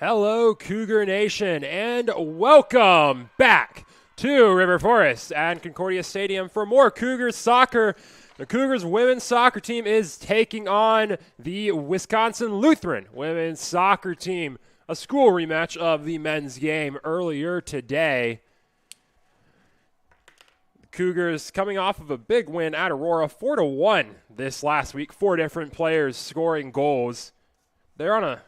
Hello, Cougar Nation, and welcome back to River Forest and Concordia Stadium for more Cougars soccer. The Cougars women's soccer team is taking on the Wisconsin Lutheran women's soccer team. A school rematch of the men's game earlier today. The Cougars coming off of a big win at Aurora, 4-1 this last week. 4 different players scoring goals. They're on a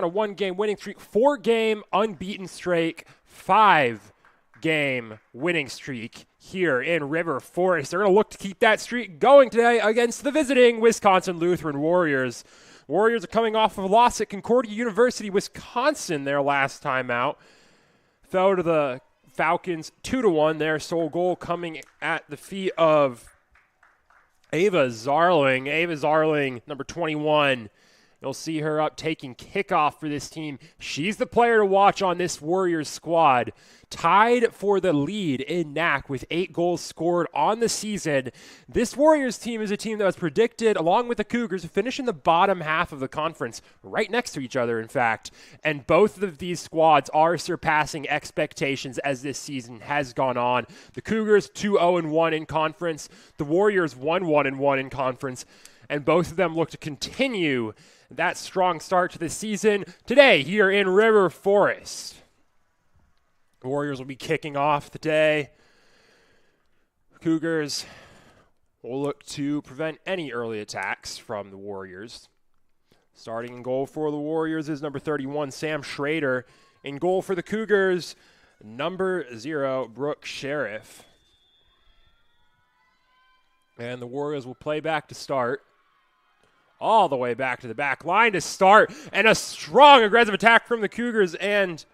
one-game winning streak, 4-game unbeaten streak, 5-game winning streak here in River Forest. They're going to look to keep that streak going today against the visiting Wisconsin Lutheran Warriors. Warriors are coming off of a loss at Concordia University, Wisconsin, their last time out. Fell to the Falcons 2-1. Their sole goal coming at the feet of Ava Zarling. Ava Zarling, number 21. You'll see her up taking kickoff for this team. She's the player to watch on this Warriors squad. Tied for the lead in NAC with 8 goals scored on the season. This Warriors team is a team that was predicted, along with the Cougars, to finish in the bottom half of the conference, right next to each other, in fact. And both of these squads are surpassing expectations as this season has gone on. The Cougars 2-0-1 in conference. The Warriors 1-1-1 in conference. And both of them look to continue that strong start to the season today here in River Forest. The Warriors will be kicking off the day. Cougars will look to prevent any early attacks from the Warriors. Starting in goal for the Warriors is number 31, Sam Schrader. In goal for the Cougars, number 0, Brooke Sheriff. And the Warriors will play back to start. All the way back to the back line to start. And a strong aggressive attack from the Cougars. And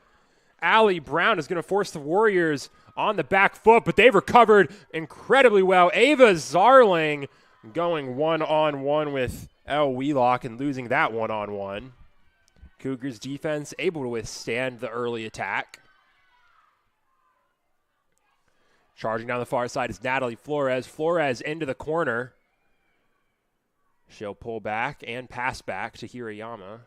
Allie Brown is going to force the Warriors on the back foot. But they've recovered incredibly well. Ava Zarling going one-on-one with Elle Wheelock and losing that one-on-one. Cougars defense able to withstand the early attack. Charging down the far side is Natalie Flores. Flores into the corner. She'll pull back and pass back to Hirayama.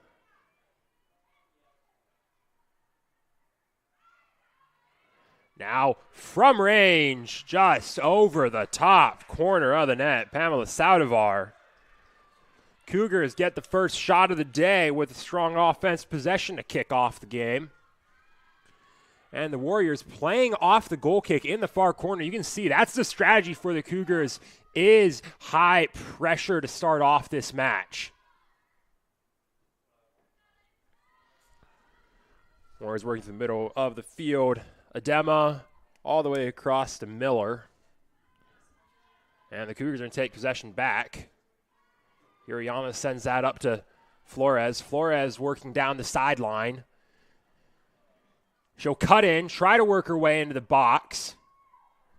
Now, from range, just over the top corner of the net, Pamela Saudivar. Cougars get the first shot of the day with a strong offense possession to kick off the game. And the Warriors playing off the goal kick in the far corner. You can see that's the strategy for the Cougars, is high pressure to start off this match. Warriors working to the middle of the field. Adema all the way across to Miller. And the Cougars are going to take possession back. Hirayama sends that up to Flores. Flores working down the sideline. She'll cut in, try to work her way into the box.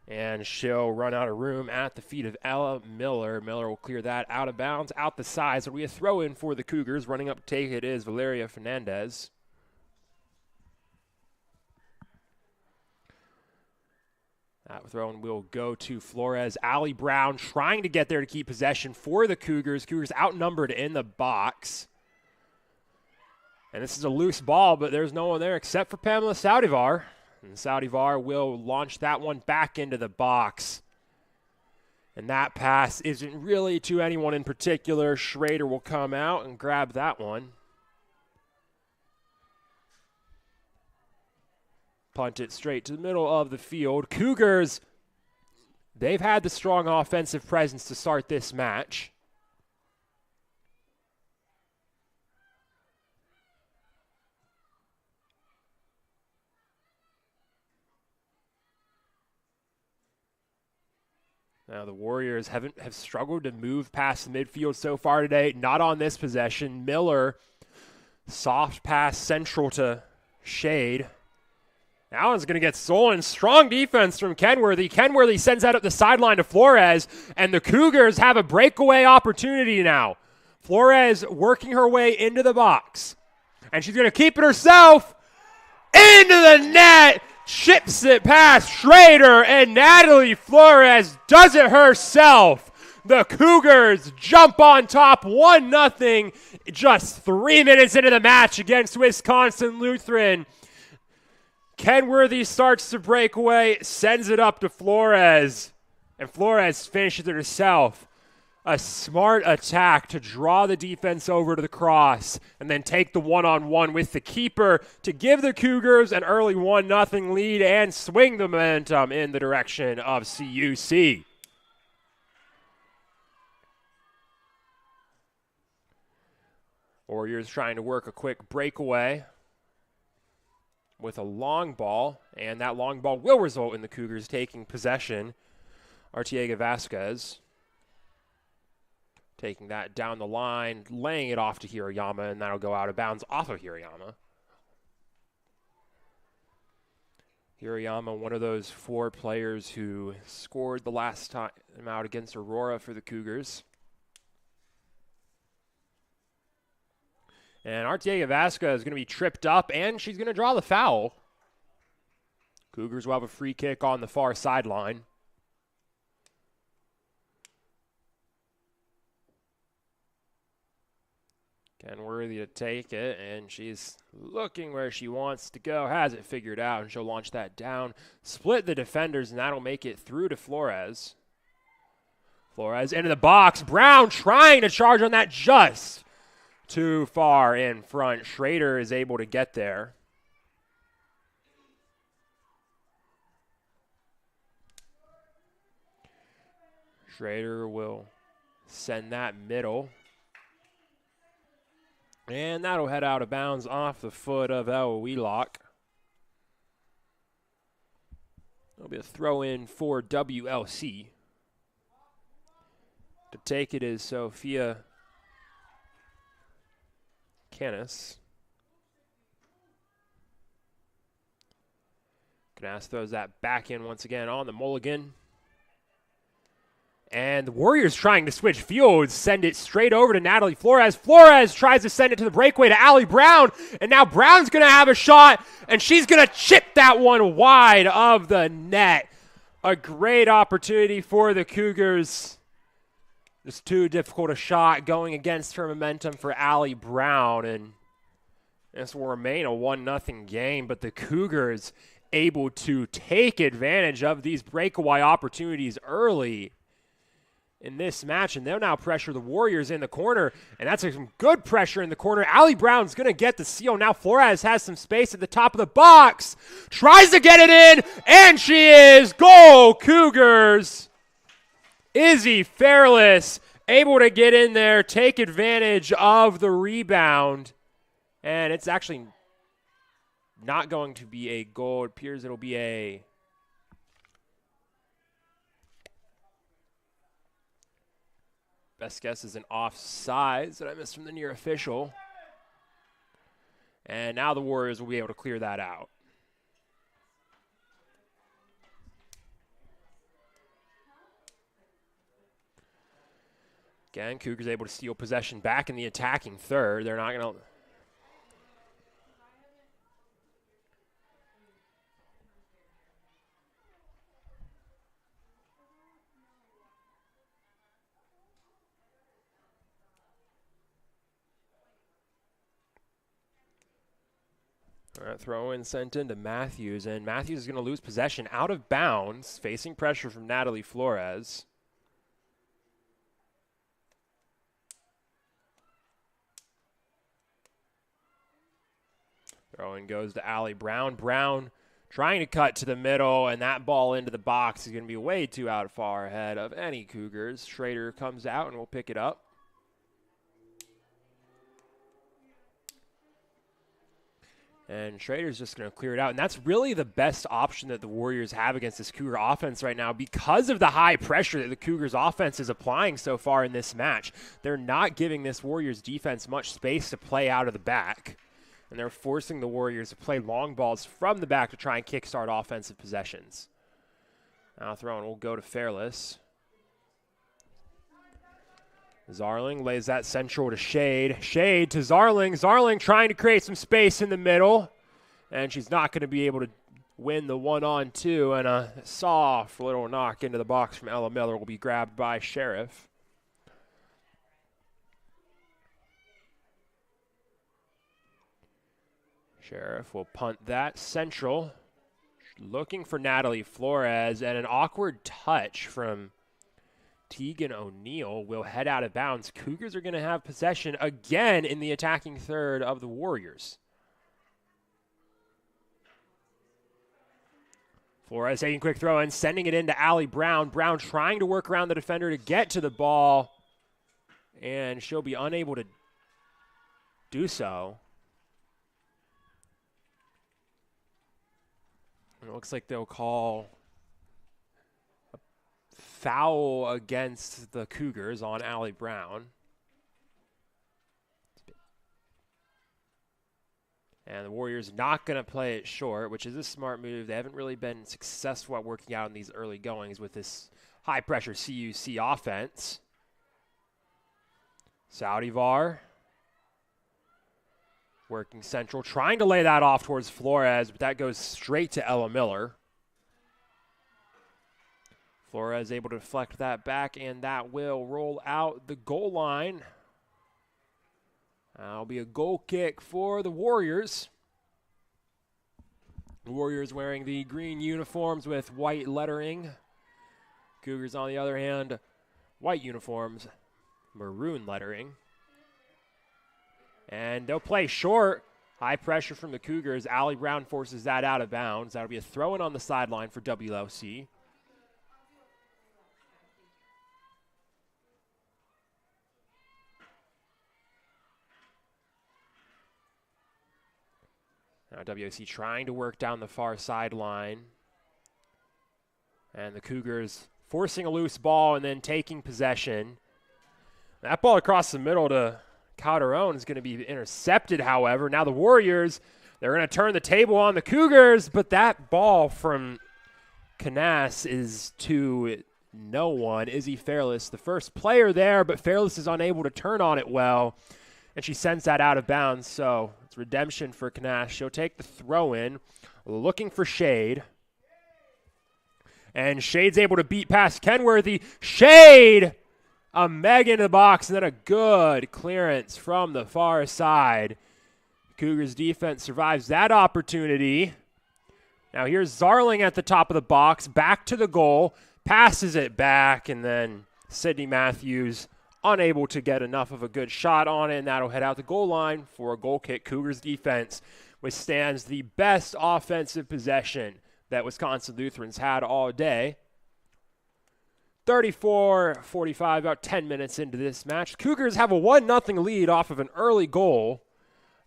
And she'll run out of room at the feet of Ella Miller. Miller will clear that out of bounds, out the side. So it'll be a throw in for the Cougars. Running up to take it is Valeria Fernandez. That throw-in will go to Flores. Allie Brown trying to get there to keep possession for the Cougars. Cougars outnumbered in the box. And this is a loose ball, but there's no one there except for Pamela Saudivar. And Saudivar will launch that one back into the box. And that pass isn't really to anyone in particular. Schrader will come out and grab that one. Punt it straight to the middle of the field. Cougars, they've had the strong offensive presence to start this match. Now the Warriors have struggled to move past the midfield so far today. Not on this possession. Miller, soft pass central to Shade. That one's going to get stolen. Strong defense from Kenworthy. Kenworthy sends that up the sideline to Flores, and the Cougars have a breakaway opportunity now. Flores working her way into the box, and she's going to keep it herself. Into the net. Chips it past Schrader, and Natalie Flores does it herself. The Cougars jump on top 1-0 just 3 minutes into the match against Wisconsin Lutheran. Kenworthy starts to break away, sends it up to Flores, and Flores finishes it herself. A smart attack to draw the defense over to the cross and then take the one-on-one with the keeper to give the Cougars an early 1-0 lead and swing the momentum in the direction of CUC. Warriors trying to work a quick breakaway with a long ball, and that long ball will result in the Cougars taking possession. Arteaga Vasquez taking that down the line, laying it off to Hirayama, and that'll go out of bounds off of Hirayama. Hirayama, one of those 4 players who scored the last time out against Aurora for the Cougars. And Arteaga Vasquez is going to be tripped up, and she's going to draw the foul. Cougars will have a free kick on the far sideline. Kenworthy to take it, and she's looking where she wants to go, has it figured out, and she'll launch that down, split the defenders, and that'll make it through to Flores. Flores into the box. Brown trying to charge on that, just too far in front. Schrader is able to get there. Schrader will send that middle. And that'll head out of bounds off the foot of El Wheelock. It'll be a throw-in for WLC. To take it is Sophia Canis. Canas throws that back in once again on the mulligan. And the Warriors trying to switch fields, send it straight over to Natalie Flores. Flores tries to send it to the breakaway to Allie Brown, and now Brown's going to have a shot, and she's going to chip that one wide of the net. A great opportunity for the Cougars. Just too difficult a shot going against her momentum for Allie Brown, and this will remain a 1-0 game, but the Cougars able to take advantage of these breakaway opportunities early in this match, and they'll now pressure the Warriors in the corner, and that's some good pressure in the corner. Allie Brown's going to get the seal. Now Flores has some space at the top of the box, tries to get it in, and she is. Goal, Cougars. Izzy Fairless able to get in there, take advantage of the rebound, and it's actually not going to be a goal. It appears it'll be a best guess is an offsides that I missed from the near official. And now the Warriors will be able to clear that out. Again, Cougars able to steal possession back in the attacking third. They're not going to... All right, throw in sent into Matthews, and Matthews is going to lose possession out of bounds, facing pressure from Natalie Flores. Throw in goes to Allie Brown. Brown trying to cut to the middle, and that ball into the box is going to be way too out far ahead of any Cougars. Schrader comes out and will pick it up. And Schrader's just going to clear it out. And that's really the best option that the Warriors have against this Cougar offense right now because of the high pressure that the Cougars offense is applying so far in this match. They're not giving this Warriors defense much space to play out of the back. And they're forcing the Warriors to play long balls from the back to try and kickstart offensive possessions. Now throwing will go to Fairless. Zarling lays that central to Shade. Shade to Zarling. Zarling trying to create some space in the middle. And she's not going to be able to win the 1-on-2. And a soft little knock into the box from Ella Miller will be grabbed by Sheriff. Sheriff will punt that. Central looking for Natalie Flores, and an awkward touch from Tegan O'Neill will head out of bounds. Cougars are going to have possession again in the attacking third of the Warriors. Flores taking a quick throw and sending it into Allie Brown. Brown trying to work around the defender to get to the ball, and she'll be unable to do so. It looks like they'll call a foul against the Cougars on Allie Brown. And the Warriors not going to play it short, which is a smart move. They haven't really been successful at working out in these early goings with this high-pressure CUC offense. Saudivar working central, trying to lay that off towards Flores, but that goes straight to Ella Miller. Flores able to deflect that back, and that will roll out the goal line. That'll be a goal kick for the Warriors. The Warriors wearing the green uniforms with white lettering. Cougars, on the other hand, white uniforms, maroon lettering. And they'll play short. High pressure from the Cougars. Allie Brown forces that out of bounds. That'll be a throw-in on the sideline for WLC. Now WLC trying to work down the far sideline. And the Cougars forcing a loose ball and then taking possession. That ball across the middle to Calderon is going to be intercepted, however. Now the Warriors, they're going to turn the table on the Cougars, but that ball from Canas is to no one. Izzy Fairless, the first player there, but Fairless is unable to turn on it well, and she sends that out of bounds, so it's redemption for Canas. She'll take the throw-in, looking for Shade. And Shade's able to beat past Kenworthy. Shade! A meg into the box, and then a good clearance from the far side. Cougars defense survives that opportunity. Now here's Zarling at the top of the box, back to the goal, passes it back, and then Sydney Matthews unable to get enough of a good shot on it, and that'll head out the goal line for a goal kick. Cougars defense withstands the best offensive possession that Wisconsin Lutherans had all day. 34-45, about 10 minutes into this match. Cougars have a 1-0 lead off of an early goal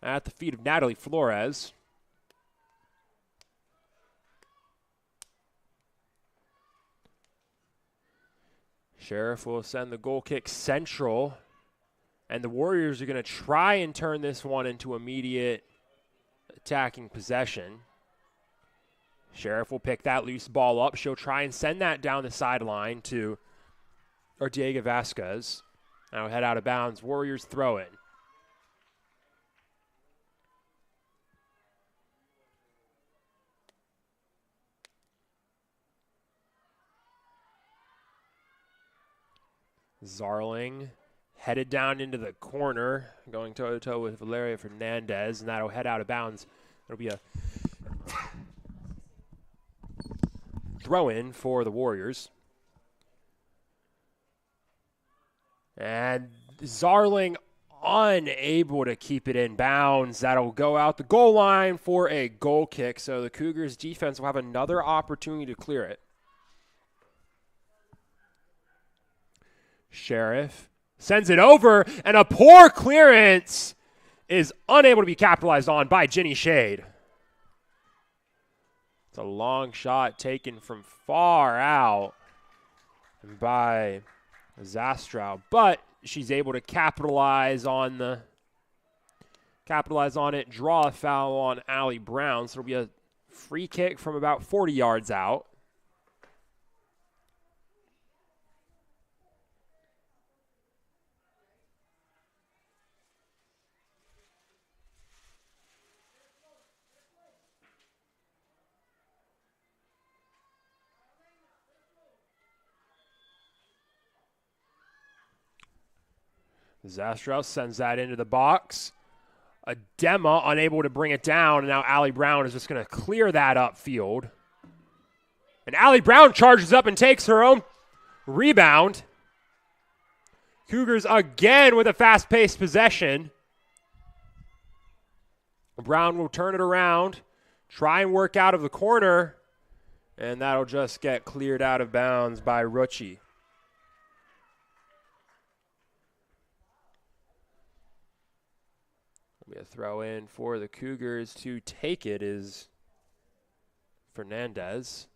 at the feet of Natalie Flores. Sheriff will send the goal kick central, and the Warriors are going to try and turn this one into immediate attacking possession. Sheriff will pick that loose ball up. She'll try and send that down the sideline to Ortega Vasquez. Now head out of bounds. Warriors throw it. Zarling headed down into the corner, going toe-to-toe with Valeria Fernandez, and that'll head out of bounds. It'll be a throw-in for the Warriors. And Zarling unable to keep it in bounds. That'll go out the goal line for a goal kick, so the Cougars defense will have another opportunity to clear it. Sheriff sends it over, and a poor clearance is unable to be capitalized on by Jenny Shade. It's a long shot taken from far out by Zastrow, but she's able to capitalize on it, draw a foul on Allie Brown, so it'll be a free kick from about 40 yards out. Zastrow sends that into the box. Adema unable to bring it down, and now Allie Brown is just going to clear that upfield. And Allie Brown charges up and takes her own rebound. Cougars again with a fast-paced possession. Brown will turn it around, try and work out of the corner, and that'll just get cleared out of bounds by Rucci. Be a throw in for the Cougars to take it is Fernandez.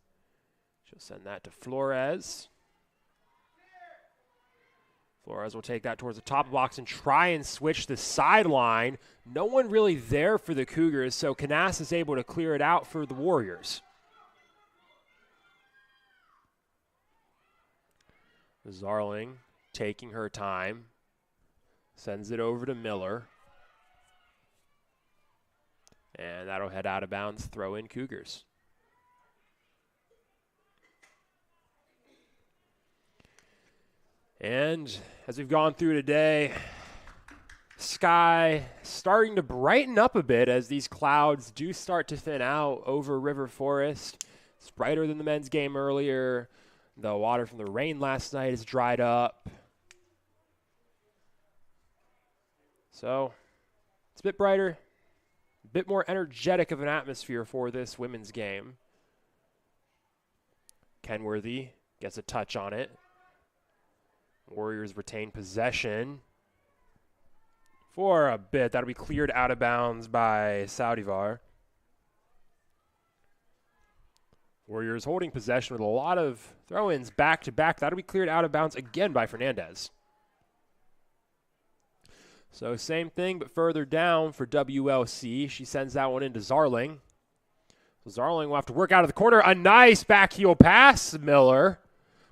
She'll send that to Flores. Flores will take that towards the top of the box and try and switch the sideline. No one really there for the Cougars, so Canas is able to clear it out for the Warriors. Zarling taking her time. Sends it over to Miller. And that'll head out of bounds, throw in Cougars. And as we've gone through today, sky starting to brighten up a bit as these clouds do start to thin out over River Forest. It's brighter than the men's game earlier. The water from the rain last night has dried up. So it's a bit brighter. A bit more energetic of an atmosphere for this women's game. Kenworthy gets a touch on it. Warriors retain possession for a bit. That'll be cleared out of bounds by Saudivar. Warriors holding possession with a lot of throw-ins back-to-back. That'll be cleared out of bounds again by Fernandez. So same thing, but further down for WLC. She sends that one into Zarling. So Zarling will have to work out of the corner. A nice backheel pass, Miller.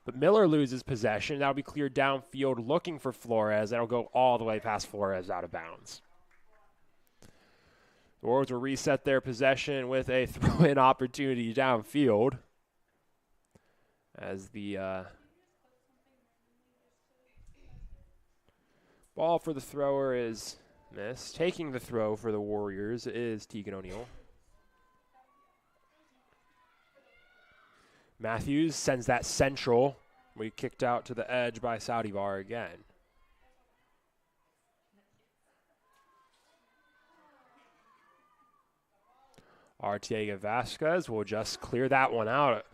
But Miller loses possession. That'll be cleared downfield looking for Flores. That'll go all the way past Flores out of bounds. The Warriors will reset their possession with a throw-in opportunity downfield. As the ball for the thrower is missed. Taking the throw for the Warriors is Tegan O'Neill. Matthews sends that central. We kicked out to the edge by Saudivar again. Arteaga Vasquez will just clear that one out.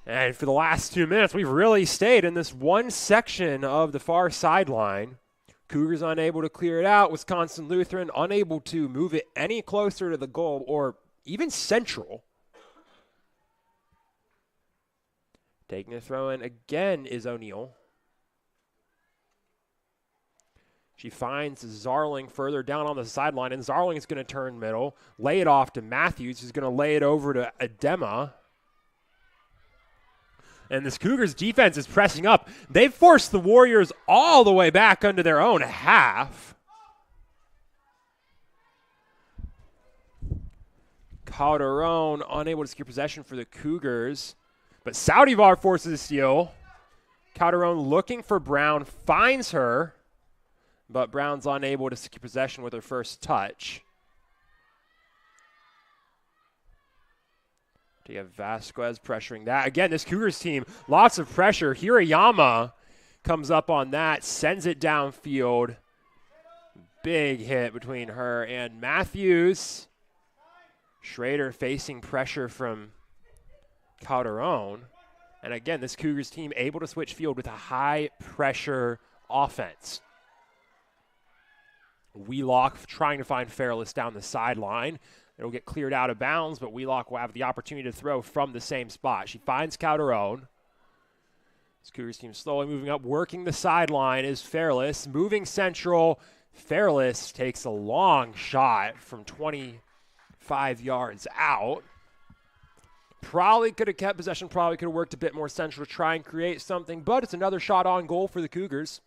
And for the last 2 minutes, we've really stayed in this one section of the far sideline. Cougars unable to clear it out. Wisconsin Lutheran unable to move it any closer to the goal or even central. Taking a throw in again is O'Neill. She finds Zarling further down on the sideline, and Zarling is going to turn middle, lay it off to Matthews, who's going to lay it over to Adema. And this Cougars defense is pressing up. They've forced the Warriors all the way back under their own half. Calderon unable to secure possession for the Cougars. But Saudivar forces a steal. Calderon looking for Brown, finds her. But Brown's unable to secure possession with her first touch. You have Vasquez pressuring that. Again, this Cougars team, lots of pressure. Hirayama comes up on that, sends it downfield. Big hit between her and Matthews. Schrader facing pressure from Calderon. And again, this Cougars team able to switch field with a high-pressure offense. Wheelock trying to find Fairless down the sideline. It'll get cleared out of bounds, but Wheelock will have the opportunity to throw from the same spot. She finds Calderon. This Cougars team slowly moving up, working the sideline is Fairless. Moving central, Fairless takes a long shot from 25 yards out. Probably could have kept possession, probably could have worked a bit more central to try and create something, but it's another shot on goal for the Cougars.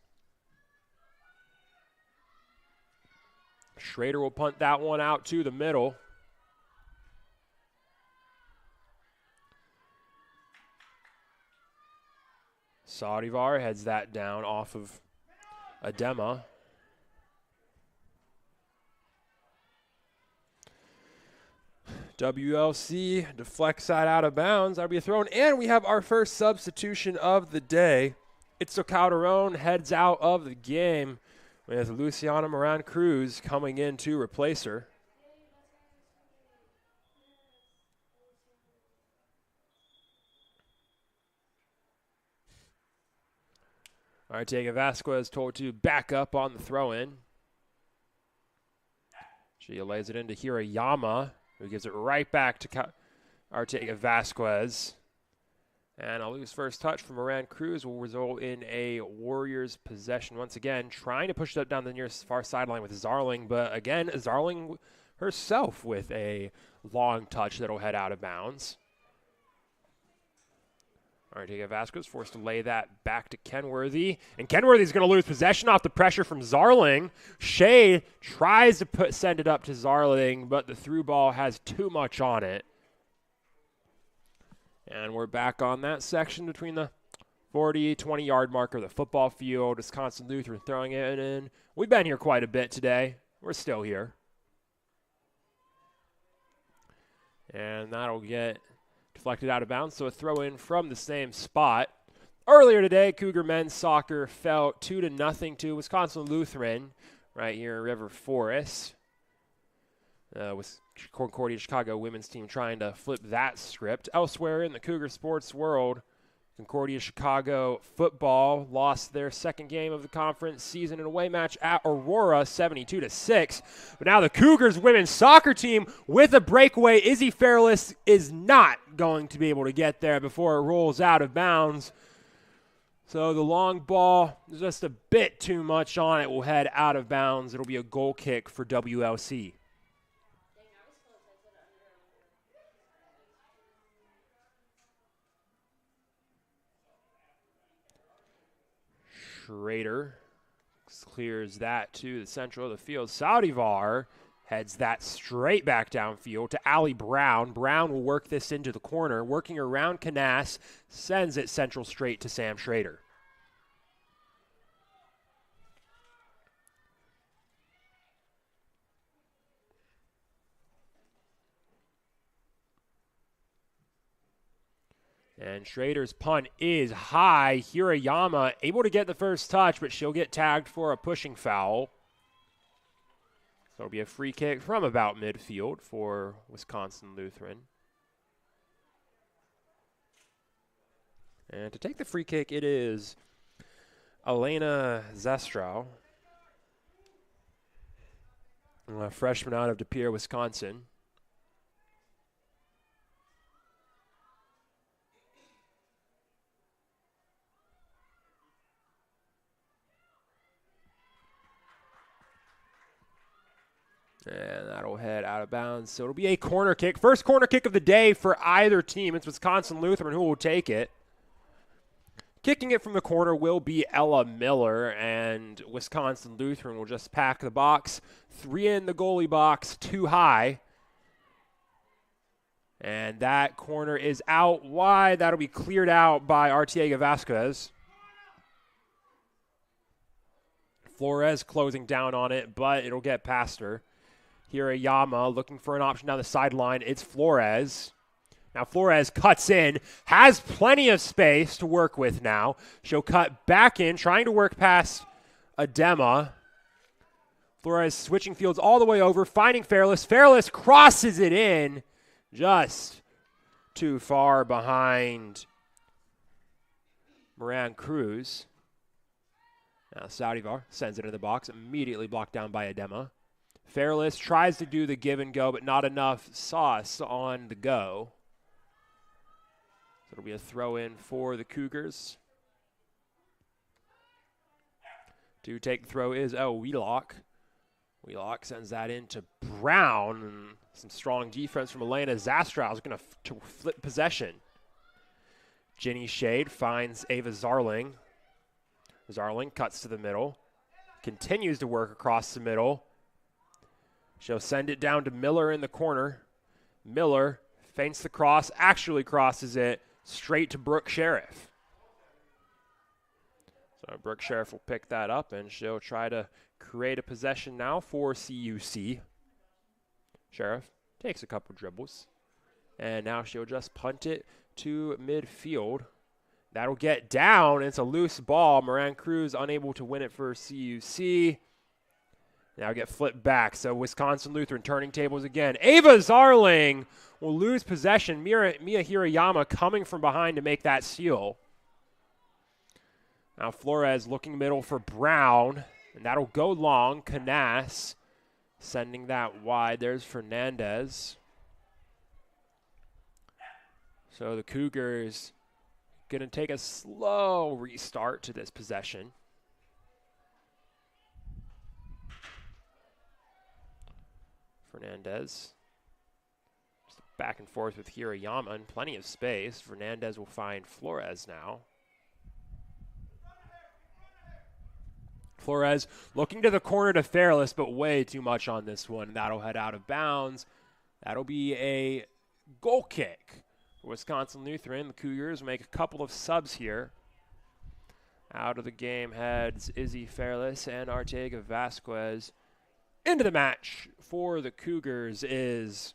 Schrader will punt that one out to the middle. Saudivar heads that down off of Adema. WLC deflects that out of bounds. That'll be a throw in. And we have our first substitution of the day. Itzel Calderon heads out of the game with Luciana Moran-Cruz coming in to replace her. Arteaga Vasquez told to back up on the throw-in. She lays it into Hirayama, who gives it right back to Arteaga Vasquez. And a loose first touch from Moran-Cruz will result in a Warriors possession once again, trying to push it up down the nearest far sideline with Zarling. But again, Zarling herself with a long touch that'll head out of bounds. Arteaga Vasquez forced to lay that back to Kenworthy. And Kenworthy's going to lose possession off the pressure from Zarling. Shea tries to send it up to Zarling, but the through ball has too much on it. And we're back on that section between the 40, 20-yard marker of the football field. Wisconsin Lutheran throwing it in. We've been here quite a bit today. We're still here. And that'll get deflected out of bounds, so a throw in from the same spot. Earlier today, Cougar men's soccer fell 2-0 to Wisconsin Lutheran right here in River Forest. With Concordia Chicago women's team trying to flip that script. Elsewhere in the Cougar sports world, Concordia Chicago football lost their second game of the conference season in away match at Aurora 72-6. But now the Cougars women's soccer team with a breakaway. Izzy Fairless is not going to be able to get there before it rolls out of bounds. So the long ball, just a bit too much on it, will head out of bounds. It'll be a goal kick for WLC. Schrader clears that to the central of the field. Saudivar heads that straight back downfield to Allie Brown. Brown will work this into the corner, working around Canas, sends it central straight to Sam Schrader. And Schrader's punt is high. Hirayama able to get the first touch, but she'll get tagged for a pushing foul. So it'll be a free kick from about midfield for Wisconsin Lutheran. And to take the free kick, it is Elena Zastrow, a freshman out of De Pere, Wisconsin. And that'll head out of bounds. So it'll be a corner kick. First corner kick of the day for either team. It's Wisconsin Lutheran who will take it. Kicking it from the corner will be Ella Miller, and Wisconsin Lutheran will just pack the box. 3 in the goalie box, 2 high. And that corner is out wide. That'll be cleared out by Arteaga Vasquez. Flores closing down on it, but it'll get past her. Hirayama looking for an option down the sideline. It's Flores. Now Flores cuts in, has plenty of space to work with now. She'll cut back in, trying to work past Adema. Flores switching fields all the way over, finding Fairless. Fairless crosses it in, just too far behind Moran-Cruz. Now Saudivar sends it into the box, immediately blocked down by Adema. Fairless tries to do the give and go, but not enough sauce on the go. So it'll be a throw in for the Cougars. To take the throw is Wheelock. Wheelock sends that in to Brown. And some strong defense from Elena Zastrow is going to flip possession. Ginny Shade finds Ava Zarling. Zarling cuts to the middle. Continues to work across the middle. She'll send it down to Miller in the corner. Miller feints the cross, actually crosses it straight to Brooke Sheriff. So Brooke Sheriff will pick that up, and she'll try to create a possession now for CUC. Sheriff takes a couple dribbles. And now she'll just punt it to midfield. That'll get down. It's a loose ball. Moran Cruz unable to win it for CUC. Now get flipped back. So Wisconsin Lutheran turning tables again. Ava Zarling will lose possession. Mia Hirayama coming from behind to make that steal. Now Flores looking middle for Brown. And that'll go long. Canas sending that wide. There's Fernandez. So the Cougars going to take a slow restart to this possession. Fernandez. Just back and forth with Hirayama and plenty of space. Fernandez will find Flores now. Flores looking to the corner to Fairless, but way too much on this one. That'll head out of bounds. That'll be a goal kick for Wisconsin Lutheran. The Cougars make a couple of subs here. Out of the game heads Izzy Fairless and Artega Vasquez. Into the match for the Cougars is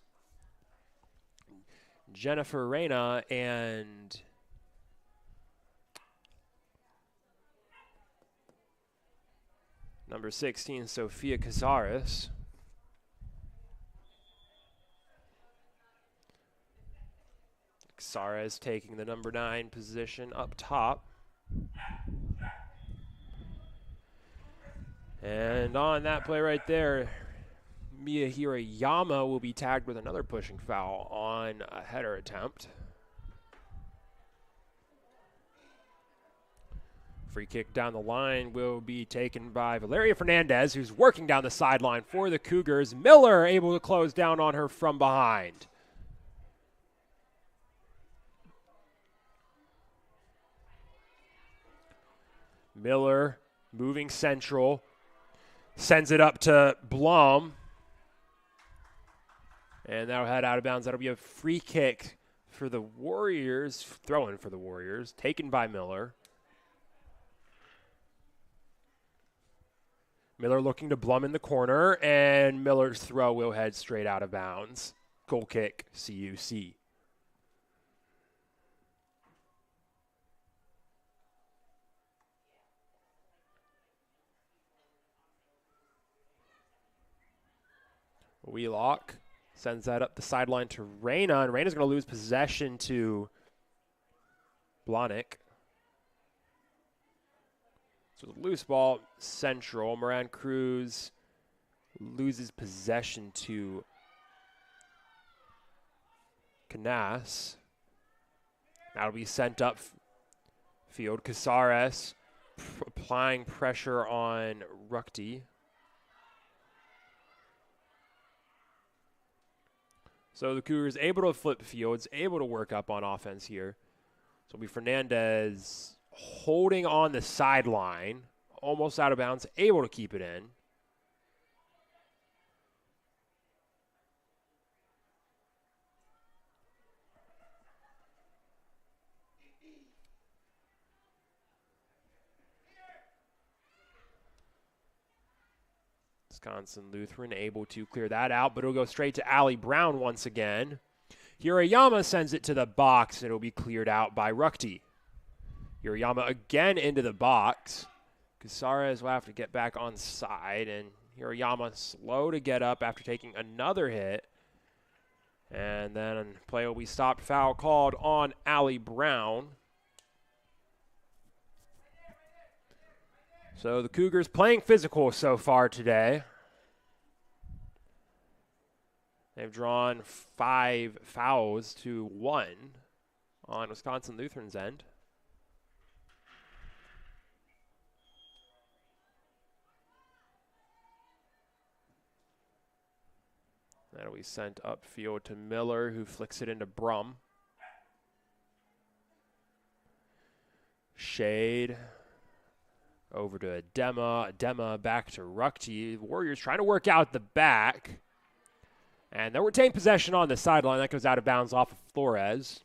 Jennifer Reyna and number 16, Sofia Casares. Casares taking the number 9 position up top. And on that play right there, Mia Hirayama will be tagged with another pushing foul on a header attempt. Free kick down the line will be taken by Valeria Fernandez, who's working down the sideline for the Cougars. Miller able to close down on her from behind. Miller moving central, sends it up to Blum. And that'll head out of bounds. That'll be a free kick for the Warriors, throw-in for the Warriors, taken by Miller. Miller looking to Blum in the corner, and Miller's throw will head straight out of bounds. Goal kick, CUC. Wheelock sends that up the sideline to Reyna, and Reyna's going to lose possession to Blahnik. So the loose ball central. Moran Cruz loses possession to Canas. That'll be sent up field. Casares applying pressure on Ruckty. So the Cougars able to flip fields, able to work up on offense here. So it'll be Fernandez holding on the sideline, almost out of bounds, able to keep it in. Wisconsin Lutheran able to clear that out, but it'll go straight to Allie Brown once again. Hirayama sends it to the box, and it'll be cleared out by Ruckty. Hirayama again into the box. Casares will have to get back on side, and Hirayama slow to get up after taking another hit. And then play will be stopped, foul called on Allie Brown. So the Cougars playing physical so far today. They've drawn 5 fouls to 1 on Wisconsin Lutheran's end. That'll be sent upfield to Miller, who flicks it into Brum. Shade over to Adema. Adema back to Ruckty. Warriors trying to work out the back. And they'll retain possession on the sideline. That goes out of bounds off of Flores.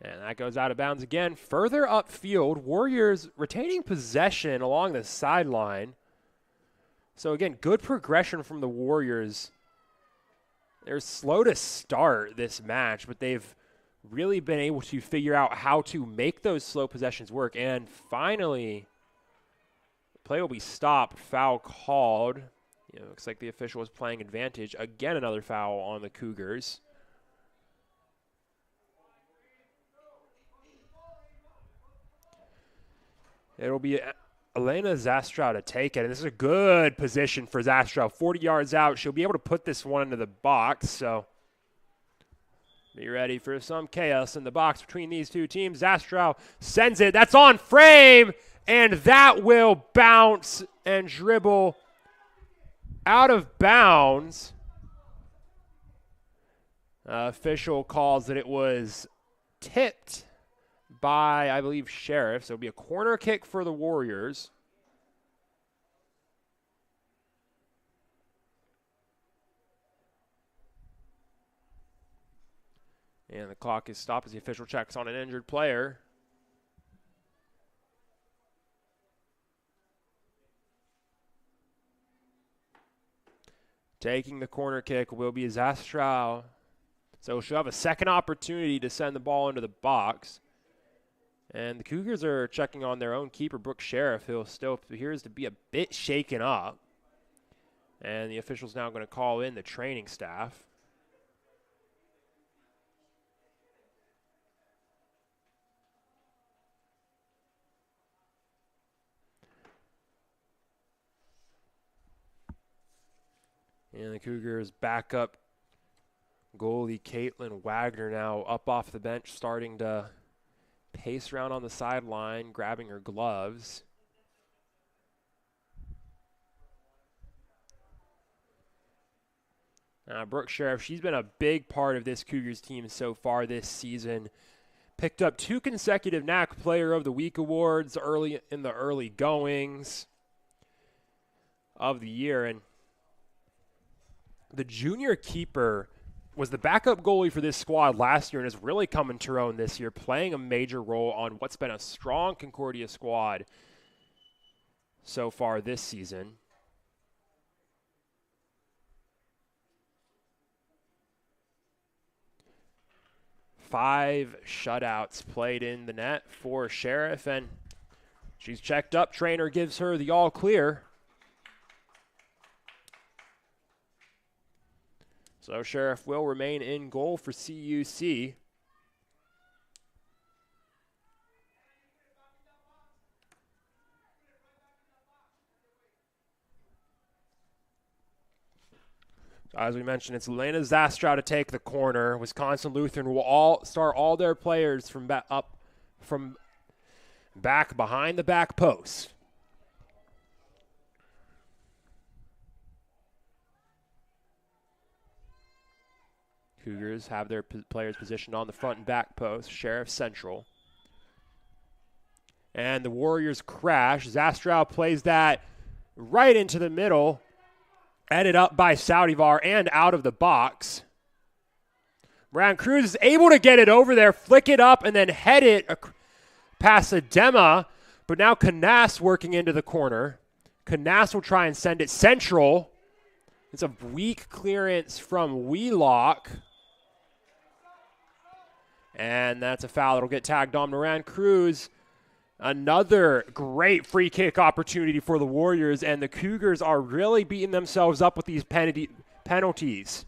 And that goes out of bounds again. Further upfield, Warriors retaining possession along the sideline. So, again, good progression from the Warriors. They're slow to start this match, but they've really been able to figure out how to make those slow possessions work. And finally, the play will be stopped. Foul called. Looks like the official was playing advantage. Again, another foul on the Cougars. It'll be Elena Zastrow to take it, and this is a good position for Zastrow. 40 yards out. She'll be able to put this one into the box, so be ready for some chaos in the box between these two teams. Zastrow sends it. That's on frame, and that will bounce and dribble out of bounds. Official calls that it was tipped by, I believe, Sheriff. So it'll be a corner kick for the Warriors. And the clock is stopped as the official checks on an injured player. Taking the corner kick will be Zastrow. So she'll have a second opportunity to send the ball into the box. And the Cougars are checking on their own keeper, Brooke Sheriff, who still appears to be a bit shaken up. And the official's now going to call in the training staff. And the Cougars backup goalie Caitlin Wagner now up off the bench, starting to pace around on the sideline, grabbing her gloves. Brooke Sheriff, she's been a big part of this Cougars team so far this season. Picked up 2 consecutive NAC Player of the Week awards early in the early goings of the year. And the junior keeper was the backup goalie for this squad last year and has really come into her own this year, playing a major role on what's been a strong Concordia squad so far this season. Five shutouts played in the net for Sheriff, and she's checked up. Trainer gives her the all clear. So Sheriff will remain in goal for CUC. So as we mentioned, it's Elena Zastrow to take the corner. Wisconsin Lutheran will start all their players from back behind the back post. Cougars have their players positioned on the front and back post. Sheriff central. And the Warriors crash. Zastrow plays that right into the middle. Headed up by Saudivar and out of the box. Moran Cruz is able to get it over there, flick it up, and then head it past Adema. But now Canas working into the corner. Canas will try and send it central. It's a weak clearance from Wheelock. And that's a foul that'll get tagged on Moran Cruz. Another great free kick opportunity for the Warriors, and the Cougars are really beating themselves up with these penalties.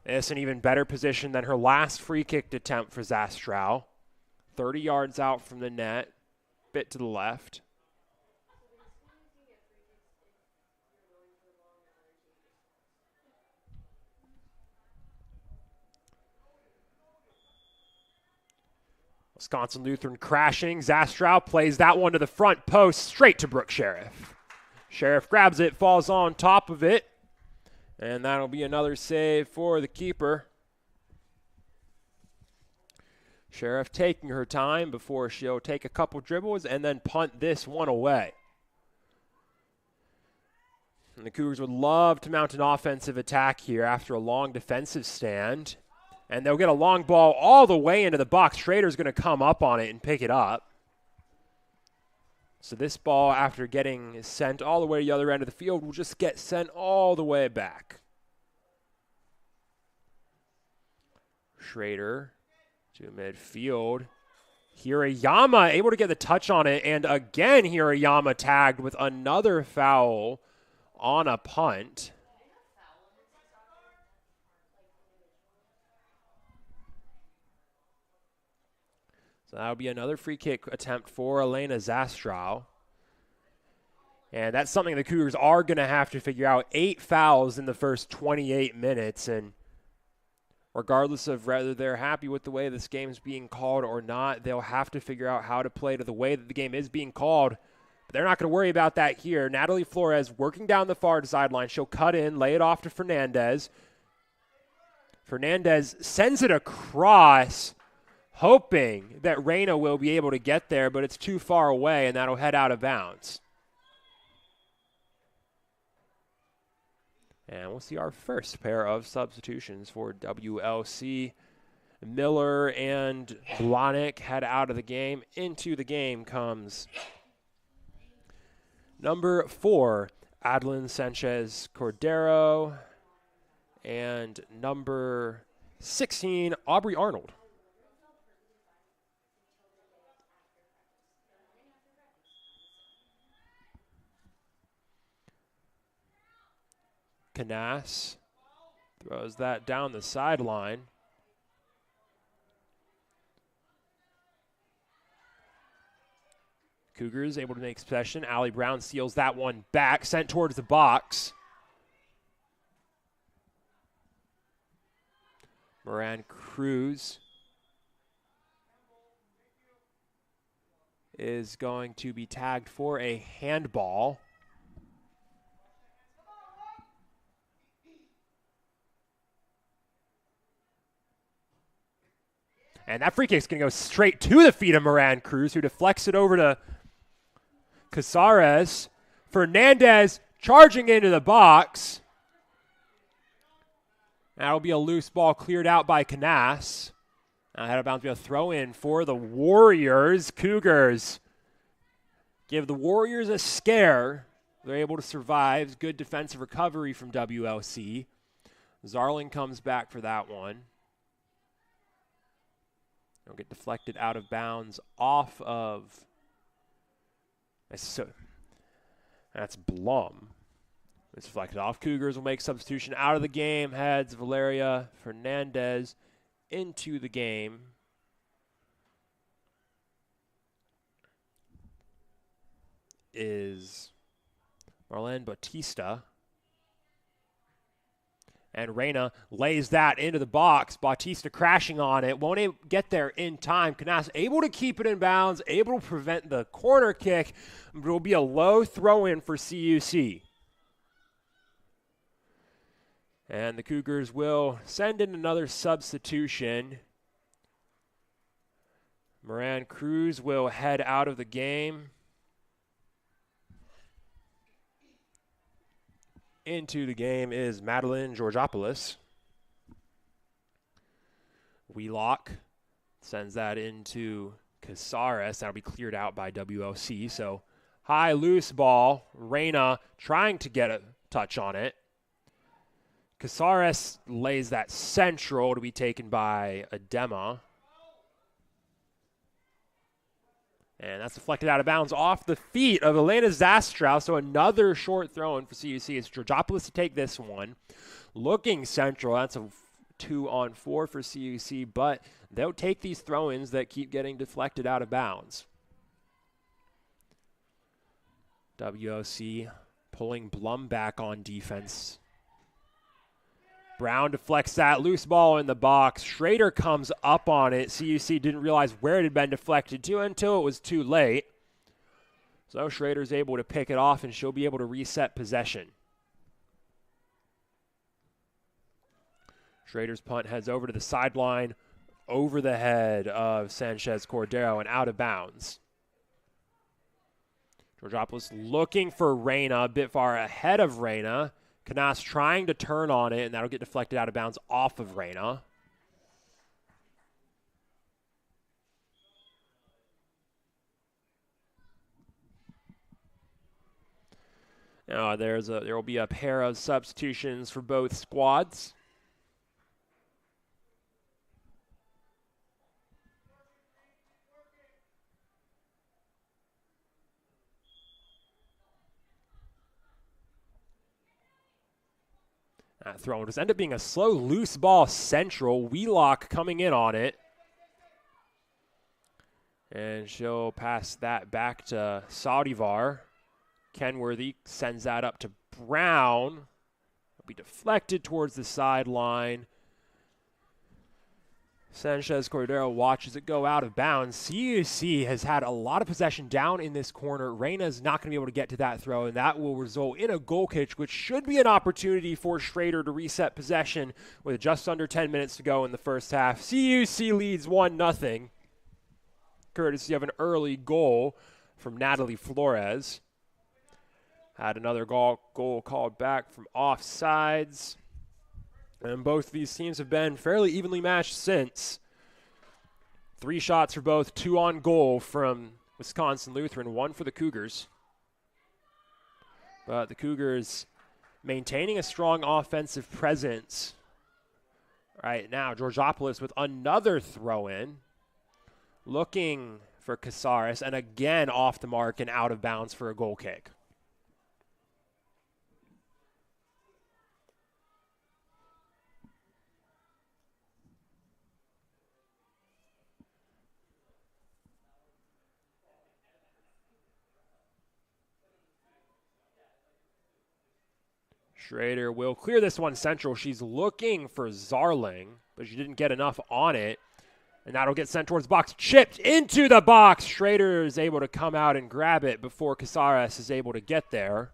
It's an even better position than her last free kick attempt for Zastrow. 30 yards out from the net, bit to the left. Wisconsin Lutheran crashing. Zastrow plays that one to the front post, straight to Brooke Sheriff. Sheriff grabs it, falls on top of it, and that'll be another save for the keeper. Sheriff taking her time before she'll take a couple dribbles and then punt this one away. And the Cougars would love to mount an offensive attack here after a long defensive stand. And they'll get a long ball all the way into the box. Schrader's going to come up on it and pick it up. So this ball, after getting sent all the way to the other end of the field, will just get sent all the way back. Schrader to midfield. Hirayama able to get the touch on it, and again Hirayama tagged with another foul on a punt. So that would be another free kick attempt for Elena Zastrow. And that's something the Cougars are going to have to figure out. 8 fouls in the first 28 minutes, and regardless of whether they're happy with the way this game's being called or not, they'll have to figure out how to play to the way that the game is being called. But they're not going to worry about that here. Natalie Flores working down the far sideline. She'll cut in, lay it off to Fernandez. Fernandez sends it across, hoping that Reyna will be able to get there, but it's too far away, and that'll head out of bounds. And we'll see our first pair of substitutions for WLC. Miller and Blahnik head out of the game. Into the game comes number 4, Adlin Sanchez Cordero, and number 16, Aubrey Arnold. Canas throws that down the sideline. Cougars able to make possession. Allie Brown steals that one back, sent towards the box. Moran Cruz is going to be tagged for a handball. And that free kick's going to go straight to the feet of Moran Cruz, who deflects it over to Casares. Fernandez charging into the box. That'll be a loose ball cleared out by Canas. Now out of bounds, be a throw in for the Warriors. Cougars give the Warriors a scare. They're able to survive. Good defensive recovery from WLC. Zarling comes back for that one. It'll get deflected out of bounds off of. That's Blum. It's deflected off. Cougars will make substitution out of the game. Heads Valeria Fernandez into the game. Is Marlene Bautista. And Reyna lays that into the box. Bautista crashing on it. Won't get there in time. Canas able to keep it in bounds. Able to prevent the corner kick. It will be a low throw-in for CUC. And the Cougars will send in another substitution. Moran Cruz will head out of the game. Into the game is Madeline Georgopoulos. Wheelock sends that into Casares. That'll be cleared out by WLC. So high loose ball. Reyna trying to get a touch on it. Casares lays that central to be taken by Adema. And that's deflected out of bounds off the feet of Elena Zastrow. So another short throw-in for CUC. It's Georgopoulos to take this one. Looking central. That's a 2-on-4 for CUC. But they'll take these throw-ins that keep getting deflected out of bounds. WLC pulling Blum back on defense. Brown deflects that loose ball in the box. Schrader comes up on it. CUC didn't realize where it had been deflected to until it was too late. So Schrader's able to pick it off, and she'll be able to reset possession. Schrader's punt heads over to the sideline, over the head of Sanchez Cordero and out of bounds. Georgopoulos looking for Reyna, a bit far ahead of Reyna. Canas trying to turn on it, and that'll get deflected out of bounds off of Reyna. There will be a pair of substitutions for both squads. That throw will just end up being a slow, loose ball central. Wheelock coming in on it. And she'll pass that back to Saudivar. Kenworthy sends that up to Brown. It'll be deflected towards the sideline. Sanchez Cordero watches it go out of bounds. CUC has had a lot of possession down in this corner. Reyna's not going to be able to get to that throw, and that will result in a goal kick, which should be an opportunity for Schrader to reset possession with just under 10 minutes to go in the first half. CUC leads 1-0, courtesy of an early goal from Natalie Flores. Had another goal called back from offsides. And both of these teams have been fairly evenly matched since. 3 shots for both, 2 on goal from Wisconsin Lutheran, 1 for the Cougars. But the Cougars maintaining a strong offensive presence. Right now, Georgiopolis with another throw-in. Looking for Casares, and again off the mark and out of bounds for a goal kick. Schrader will clear this one central. She's looking for Zarling, but she didn't get enough on it. And that'll get sent towards the box. Chipped into the box. Schrader is able to come out and grab it before Casares is able to get there.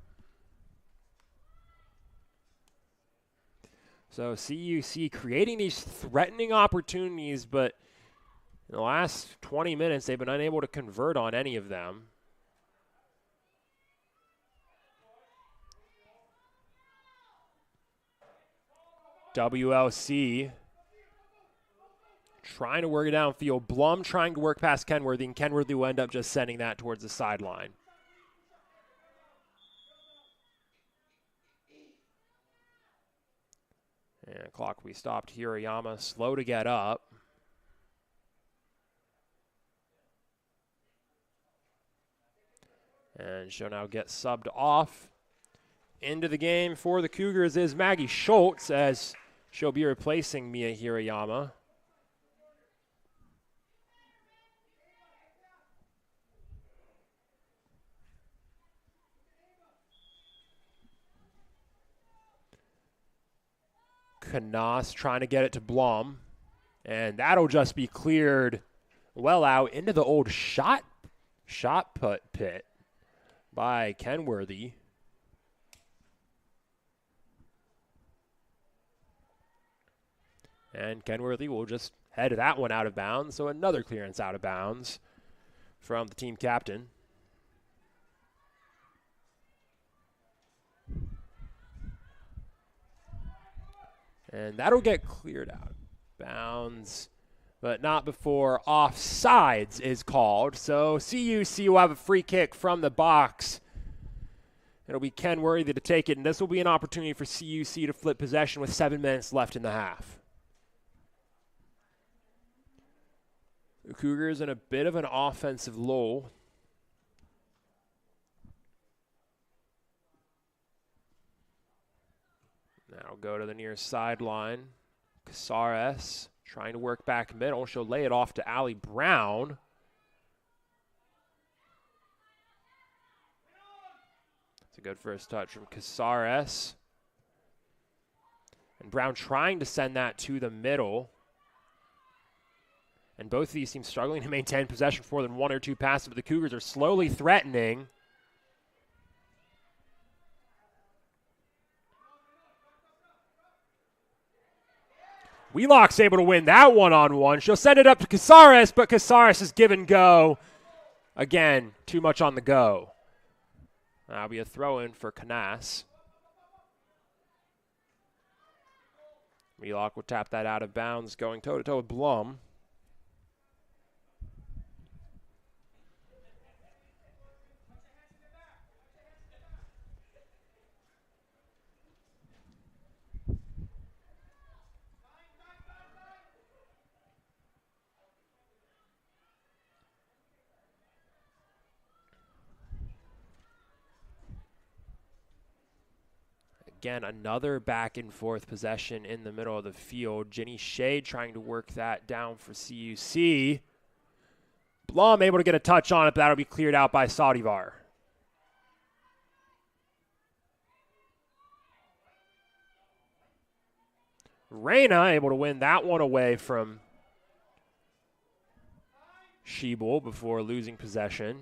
So CUC creating these threatening opportunities, but in the last 20 minutes, they've been unable to convert on any of them. WLC trying to work it downfield. Blum trying to work past Kenworthy, and Kenworthy will end up just sending that towards the sideline. And clock we stopped. Hirayama slow to get up. And she'll now get subbed off. Into the game for the Cougars is Maggie Schultz, as she'll be replacing Mia Hirayama. Canas trying to get it to Blum, and that'll just be cleared well out into the old shot put pit by Kenworthy. And Kenworthy will just head that one out of bounds, so another clearance out of bounds from the team captain. And that'll get cleared out of bounds, but not before offsides is called. So CUC will have a free kick from the box. It'll be Kenworthy to take it, and this will be an opportunity for CUC to flip possession with 7 minutes left in the half. The Cougars in a bit of an offensive lull. Now go to the near sideline. Casares trying to work back middle. She'll lay it off to Allie Brown. That's a good first touch from Casares. And Brown trying to send that to the middle. And both of these teams struggling to maintain possession for more than 1 or 2 passes, but the Cougars are slowly threatening. Wheelock's able to win that one-on-one. She'll send it up to Casares, but Casares is give and go. Again, too much on the go. That'll be a throw-in for Canas. Wheelock will tap that out of bounds, going toe-to-toe with Blum. Again, another back and forth possession in the middle of the field. Ginny Shea trying to work that down for CUC. Blum able to get a touch on it, but that'll be cleared out by Saudivar. Reyna able to win that one away from Schiebel before losing possession.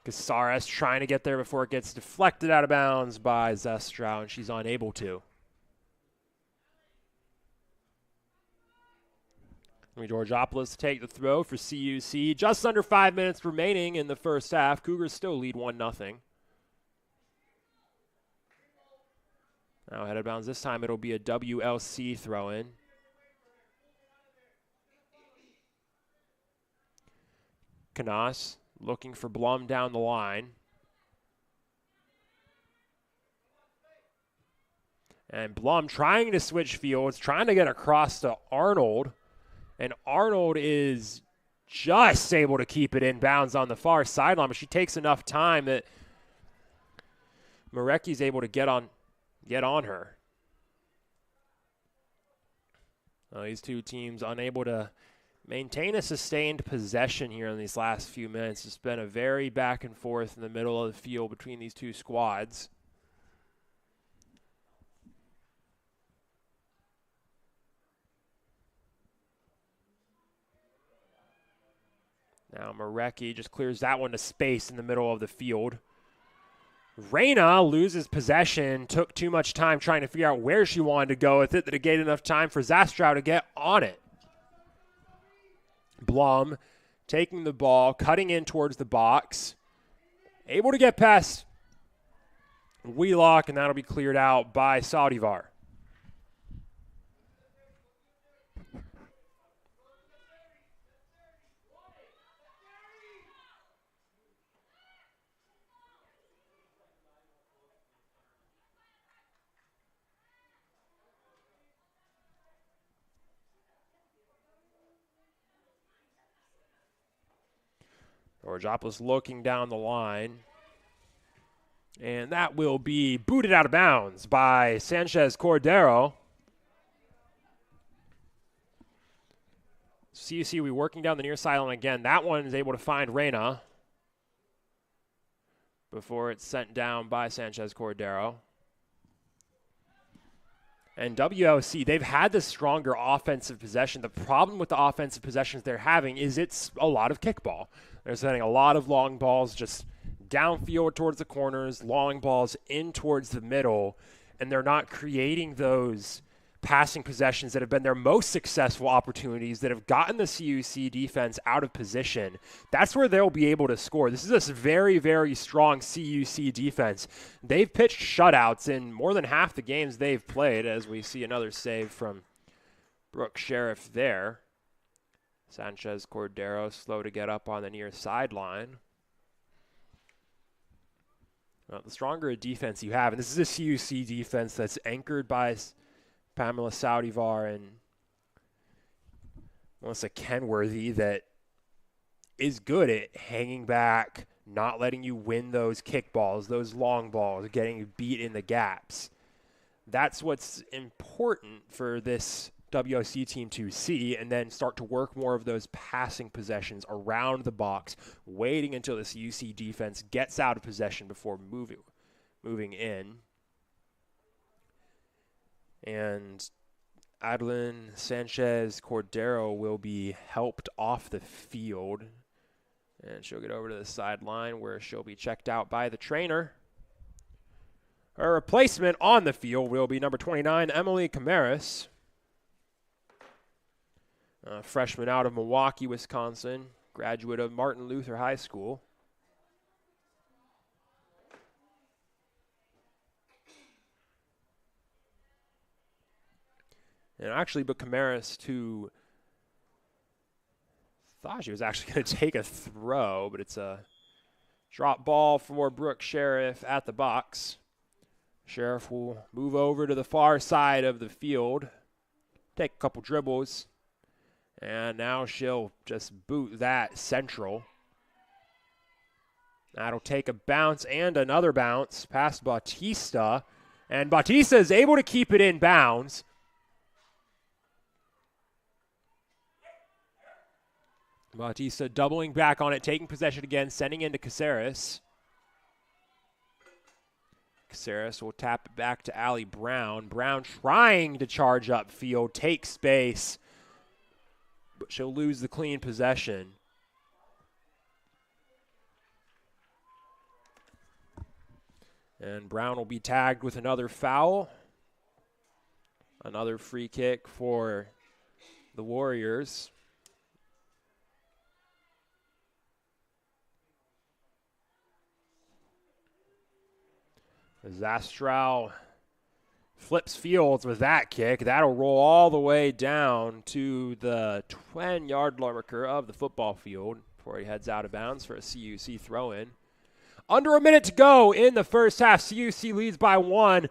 Casares trying to get there before it gets deflected out of bounds by Zestrow, and she's unable to. Georgopoulos to take the throw for CUC. Just under 5 minutes remaining in the first half. Cougars still lead 1-0. Now head out of bounds. This time it'll be a WLC throw-in. Canas looking for Blum down the line. And Blum trying to switch fields, trying to get across to Arnold. And Arnold is just able to keep it in bounds on the far sideline, but she takes enough time that Marecki's able to get on her. These two teams unable to maintain a sustained possession here in these last few minutes. It's been a very back and forth in the middle of the field between these two squads. Now Marecki just clears that one to space in the middle of the field. Reyna loses possession, took too much time trying to figure out where she wanted to go with it that it gave enough time for Zastrow to get on it. Blum taking the ball, cutting in towards the box, able to get past Wheelock, and that'll be cleared out by Saudivar. Georgopoulos looking down the line. And that will be booted out of bounds by Sanchez Cordero. CUC will be working down the near sideline again. That one is able to find Reyna before it's sent down by Sanchez Cordero. And WLC, they've had the stronger offensive possession. The problem with the offensive possessions they're having is it's a lot of kickball. They're sending a lot of long balls just downfield towards the corners, long balls in towards the middle, and they're not creating those passing possessions that have been their most successful opportunities that have gotten the CUC defense out of position. That's where they'll be able to score. This is a very, very strong CUC defense. They've pitched shutouts in more than half the games they've played, as we see another save from Brooke Sheriff there. Sanchez Cordero slow to get up on the near sideline. Well, the stronger a defense you have, and this is a CUC defense that's anchored by Pamela Saudivar and Melissa Kenworthy, that is good at hanging back, not letting you win those kickballs, those long balls, getting you beat in the gaps. That's what's important for this WLC team to see, and then start to work more of those passing possessions around the box, waiting until this UC defense gets out of possession before moving in. And Adeline Sanchez Cordero will be helped off the field, and she'll get over to the sideline where she'll be checked out by the trainer. Her replacement on the field will be number 29, Emily Camaris. Freshman out of Milwaukee, Wisconsin, graduate of Martin Luther High School. And actually, but Camaris thought she was actually going to take a throw, but it's a drop ball for Brooke Sheriff at the box. Sheriff will move over to the far side of the field, take a couple dribbles, and now she'll just boot that central. That'll take a bounce and another bounce past Bautista. And Bautista is able to keep it in bounds. Bautista doubling back on it, taking possession again, sending into Caceres. Caceres will tap it back to Allie Brown. Brown trying to charge upfield, take space, but she'll lose the clean possession. And Brown will be tagged with another foul. Another free kick for the Warriors. Zastrow flips fields with that kick. That'll roll all the way down to the 10-yard marker of the football field before he heads out of bounds for a CUC throw-in. Under a minute to go in the first half. CUC leads by 1.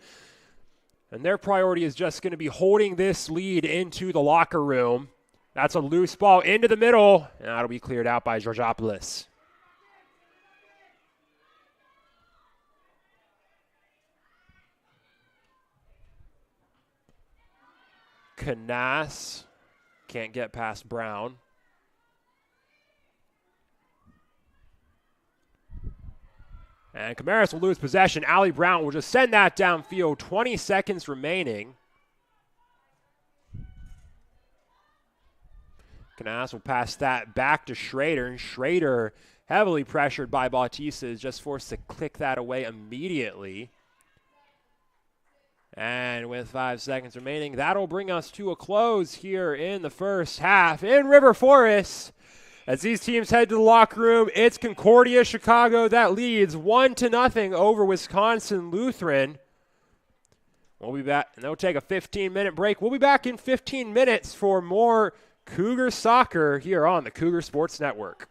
And their priority is just going to be holding this lead into the locker room. That's a loose ball into the middle, and that'll be cleared out by Georgopoulos. Canas can't get past Brown. And Camaras will lose possession. Allie Brown will just send that downfield. 20 seconds remaining. Canas will pass that back to Schrader. And Schrader, heavily pressured by Bautista, is just forced to click that away immediately. And with 5 seconds remaining, that'll bring us to a close here in the first half in River Forest. As these teams head to the locker room, it's Concordia Chicago that leads 1-0 over Wisconsin Lutheran. We'll be back, and they'll take a 15-minute break. We'll be back in 15 minutes for more Cougar soccer here on the Cougar Sports Network.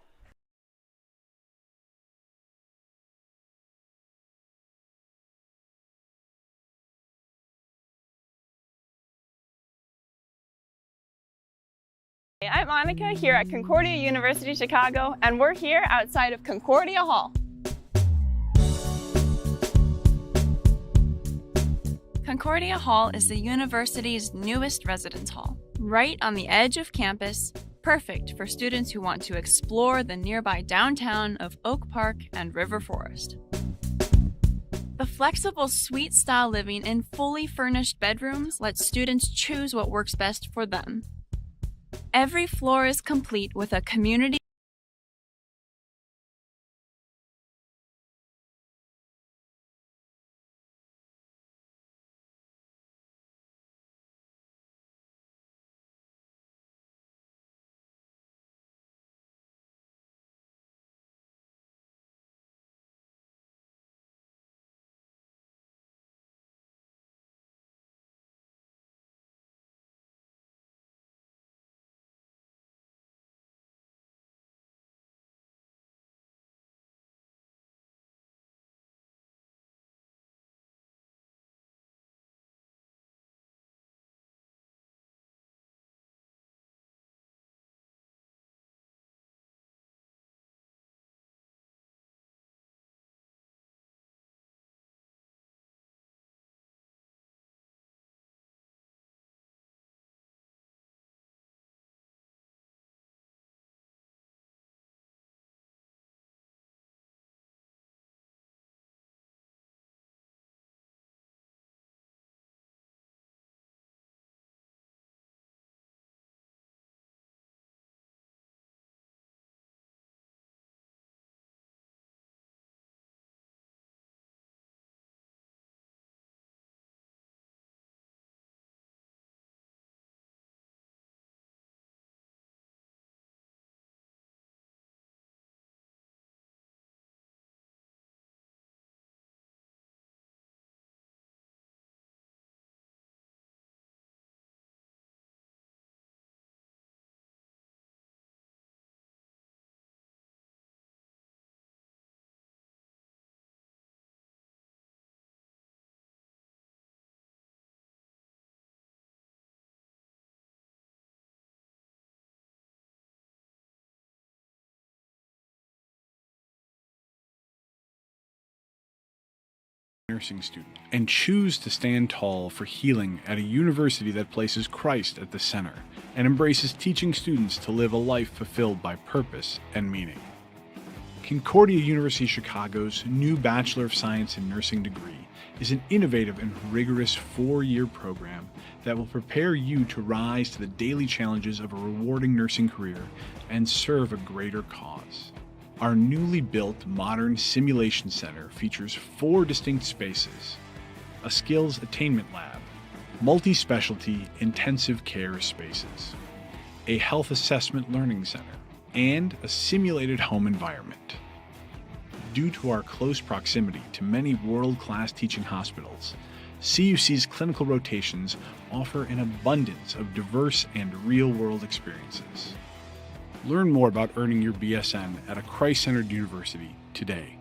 I'm Monica here at Concordia University Chicago, and we're here outside of Concordia Hall. Concordia Hall is the university's newest residence hall, right on the edge of campus, perfect for students who want to explore the nearby downtown of Oak Park and River Forest. The flexible suite-style living in fully furnished bedrooms lets students choose what works best for them. Every floor is complete with a community nursing student and choose to stand tall for healing at a university that places Christ at the center and embraces teaching students to live a life fulfilled by purpose and meaning. Concordia University Chicago's new Bachelor of Science in Nursing degree is an innovative and rigorous 4-year program that will prepare you to rise to the daily challenges of a rewarding nursing career and serve a greater cause. Our newly built modern simulation center features 4 distinct spaces: a skills attainment lab, multi-specialty intensive care spaces, a health assessment learning center, and a simulated home environment. Due to our close proximity to many world-class teaching hospitals, CUC's clinical rotations offer an abundance of diverse and real-world experiences. Learn more about earning your BSN at a Christ-centered university today.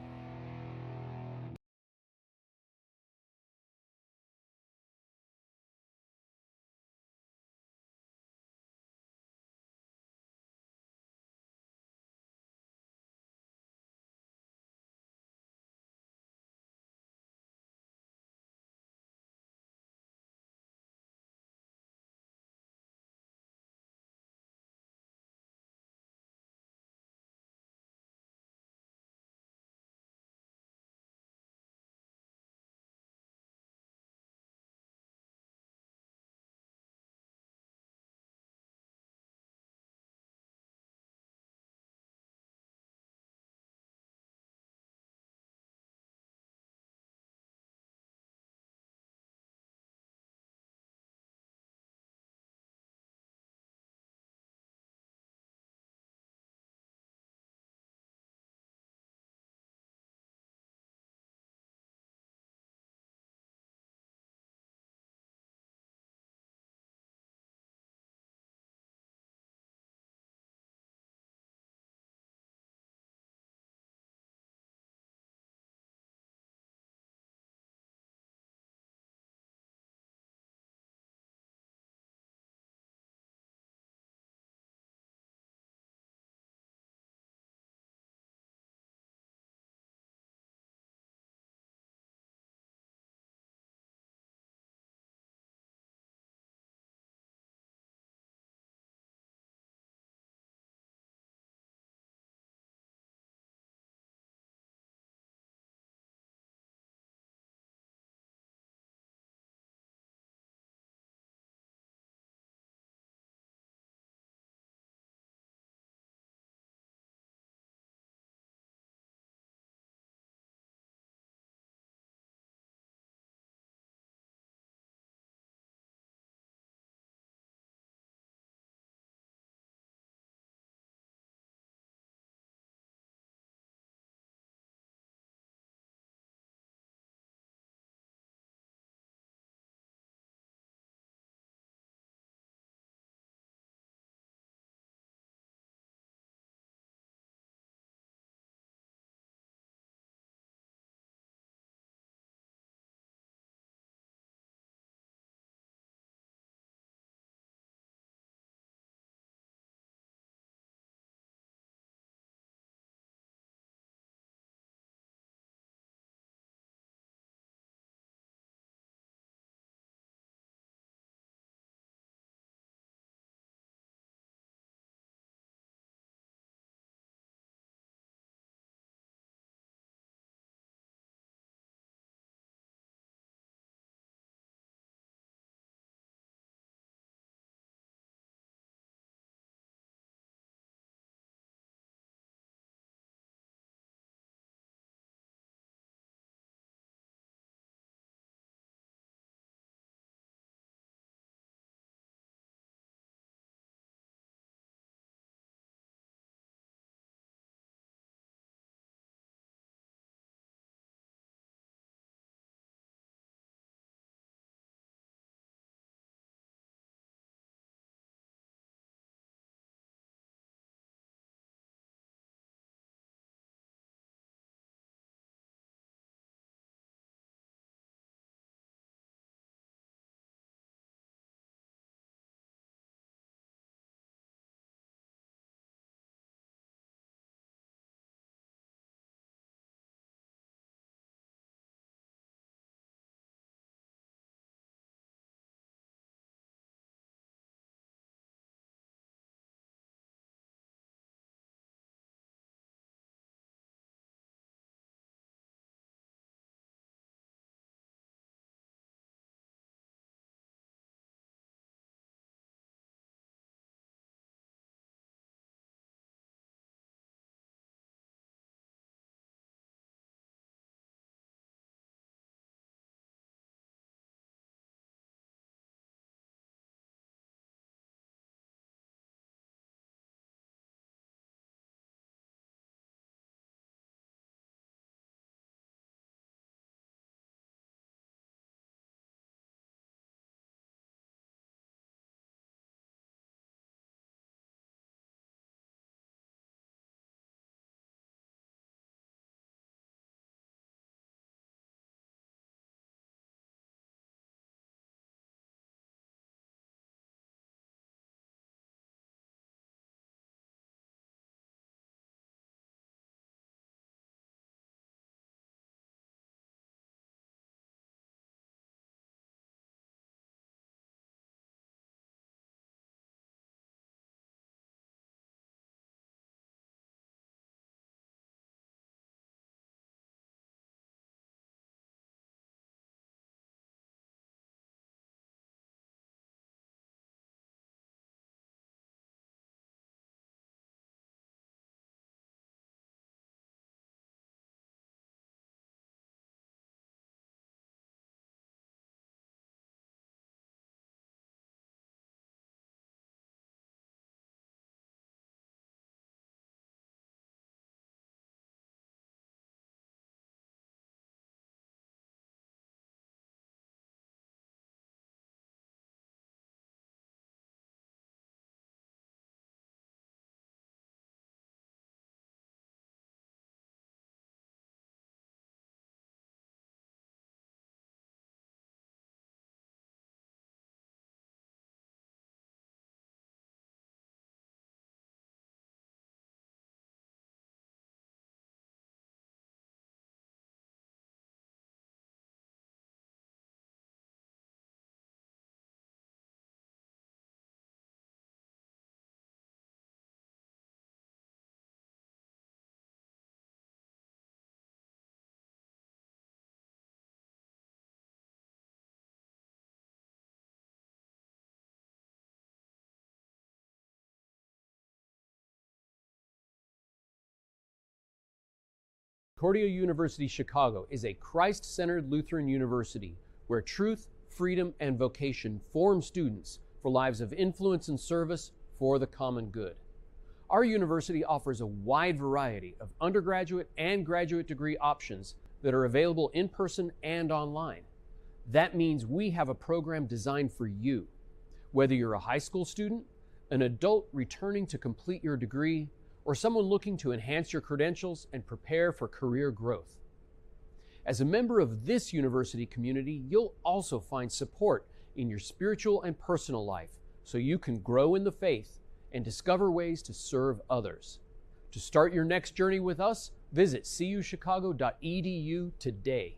Concordia University Chicago is a Christ-centered Lutheran university where truth, freedom, and vocation form students for lives of influence and service for the common good. Our university offers a wide variety of undergraduate and graduate degree options that are available in person and online. That means we have a program designed for you. Whether you're a high school student, an adult returning to complete your degree, or someone looking to enhance your credentials and prepare for career growth. As a member of this university community, you'll also find support in your spiritual and personal life so you can grow in the faith and discover ways to serve others. To start your next journey with us, visit cuchicago.edu today.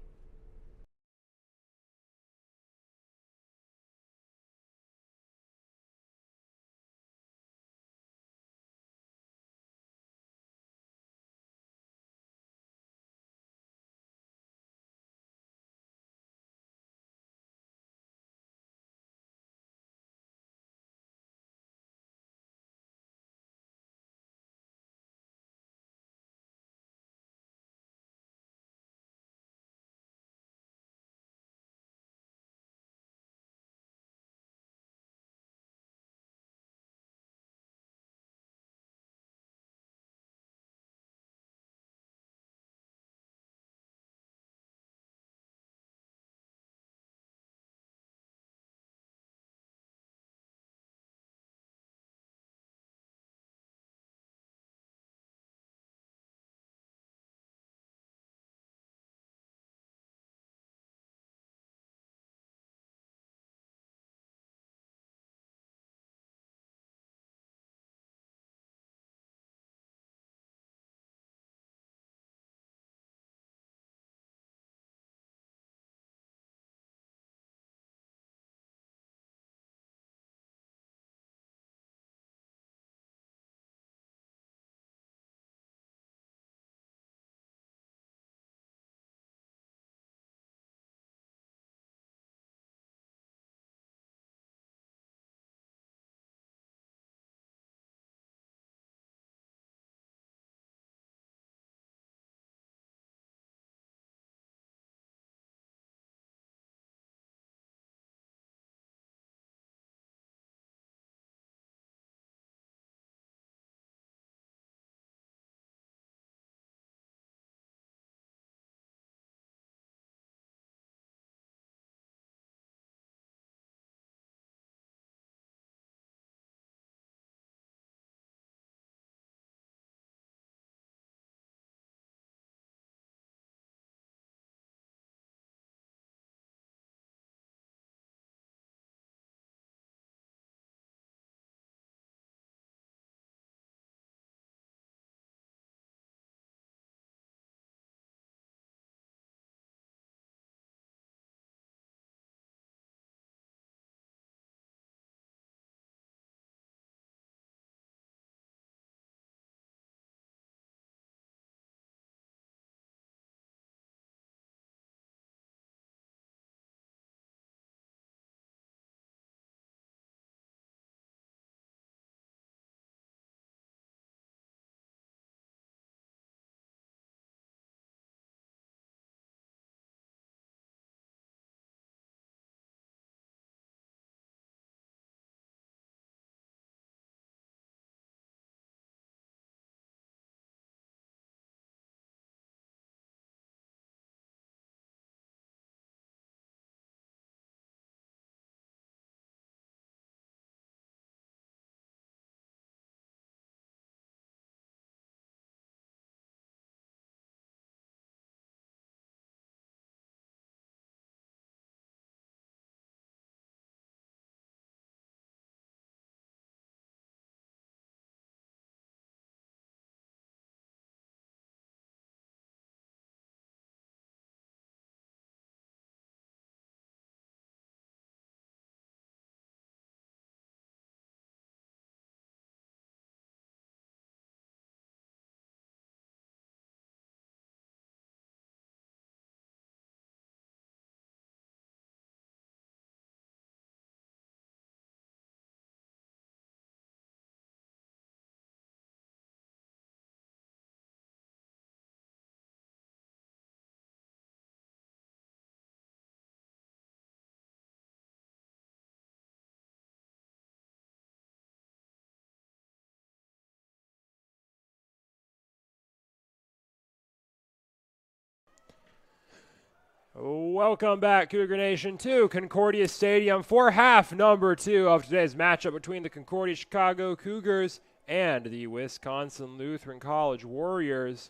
Welcome back, Cougar Nation, to Concordia Stadium for half number 2 of today's matchup between the Concordia Chicago Cougars and the Wisconsin Lutheran College Warriors.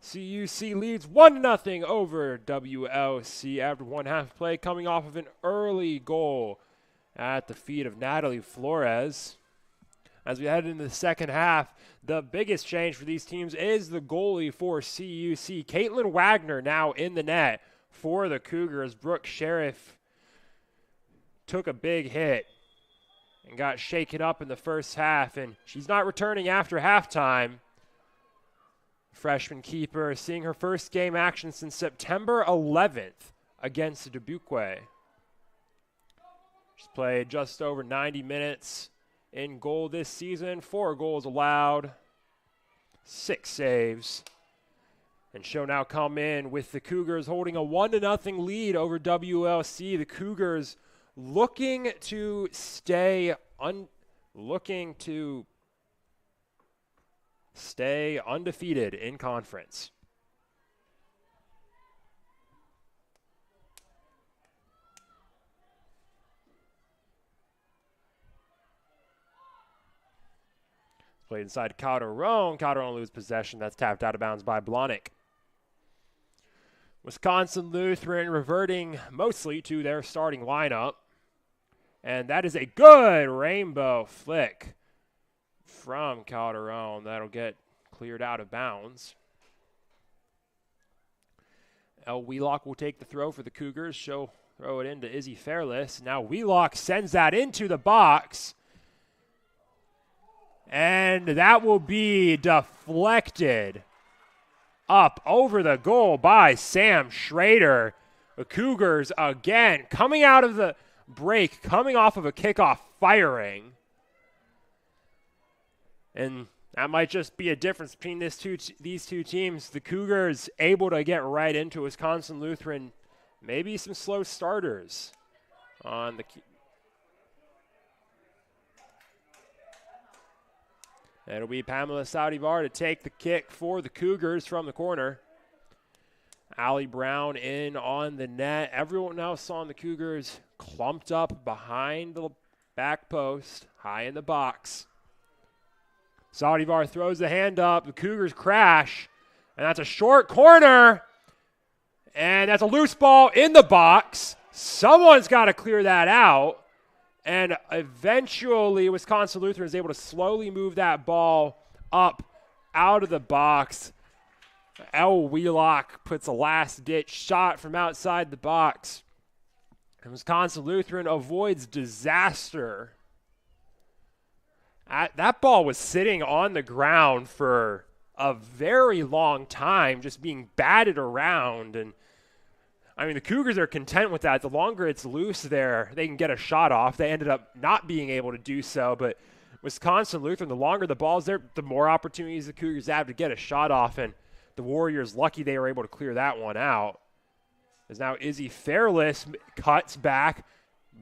CUC leads 1-0 over WLC after one half play, coming off of an early goal at the feet of Natalie Flores. As we head into the second half, the biggest change for these teams is the goalie for CUC. Caitlin Wagner now in the net for the Cougars. Brooke Sheriff took a big hit and got shaken up in the first half, and she's not returning after halftime. Freshman keeper seeing her first game action since September 11th against Dubuque. She's played just over 90 minutes in goal this season, 4 goals allowed, 6 saves. And she'll now come in with the Cougars holding a 1-0 lead over WLC. The Cougars looking to stay undefeated in conference. Played inside Calderon. Calderon loses possession. That's tapped out of bounds by Blahnik. Wisconsin Lutheran reverting mostly to their starting lineup. And that is a good rainbow flick from Calderon. That'll get cleared out of bounds. El Wheelock will take the throw for the Cougars. She'll throw it into Izzy Fairless. Now Wheelock sends that into the box. And that will be deflected up over the goal by Sam Schrader. The Cougars again coming out of the break, coming off of a kickoff, firing. And that might just be a difference between these two teams. The Cougars able to get right into Wisconsin Lutheran. Maybe some slow starters on the It'll be Pamela Saudivar to take the kick for the Cougars from the corner. Allie Brown in on the net. Everyone else on the Cougars clumped up behind the back post, high in the box. Saudivar throws the hand up. The Cougars crash, and that's a short corner. And that's a loose ball in the box. Someone's got to clear that out. And eventually, Wisconsin Lutheran is able to slowly move that ball up out of the box. El Wheelock puts a last-ditch shot from outside the box. And Wisconsin Lutheran avoids disaster. That ball was sitting on the ground for a very long time, just being batted around. And I mean, the Cougars are content with that. The longer it's loose there, they can get a shot off. They ended up not being able to do so, but Wisconsin Lutheran, the longer the ball's there, the more opportunities the Cougars have to get a shot off, and the Warriors lucky they were able to clear that one out. As now Izzy Fairless cuts back,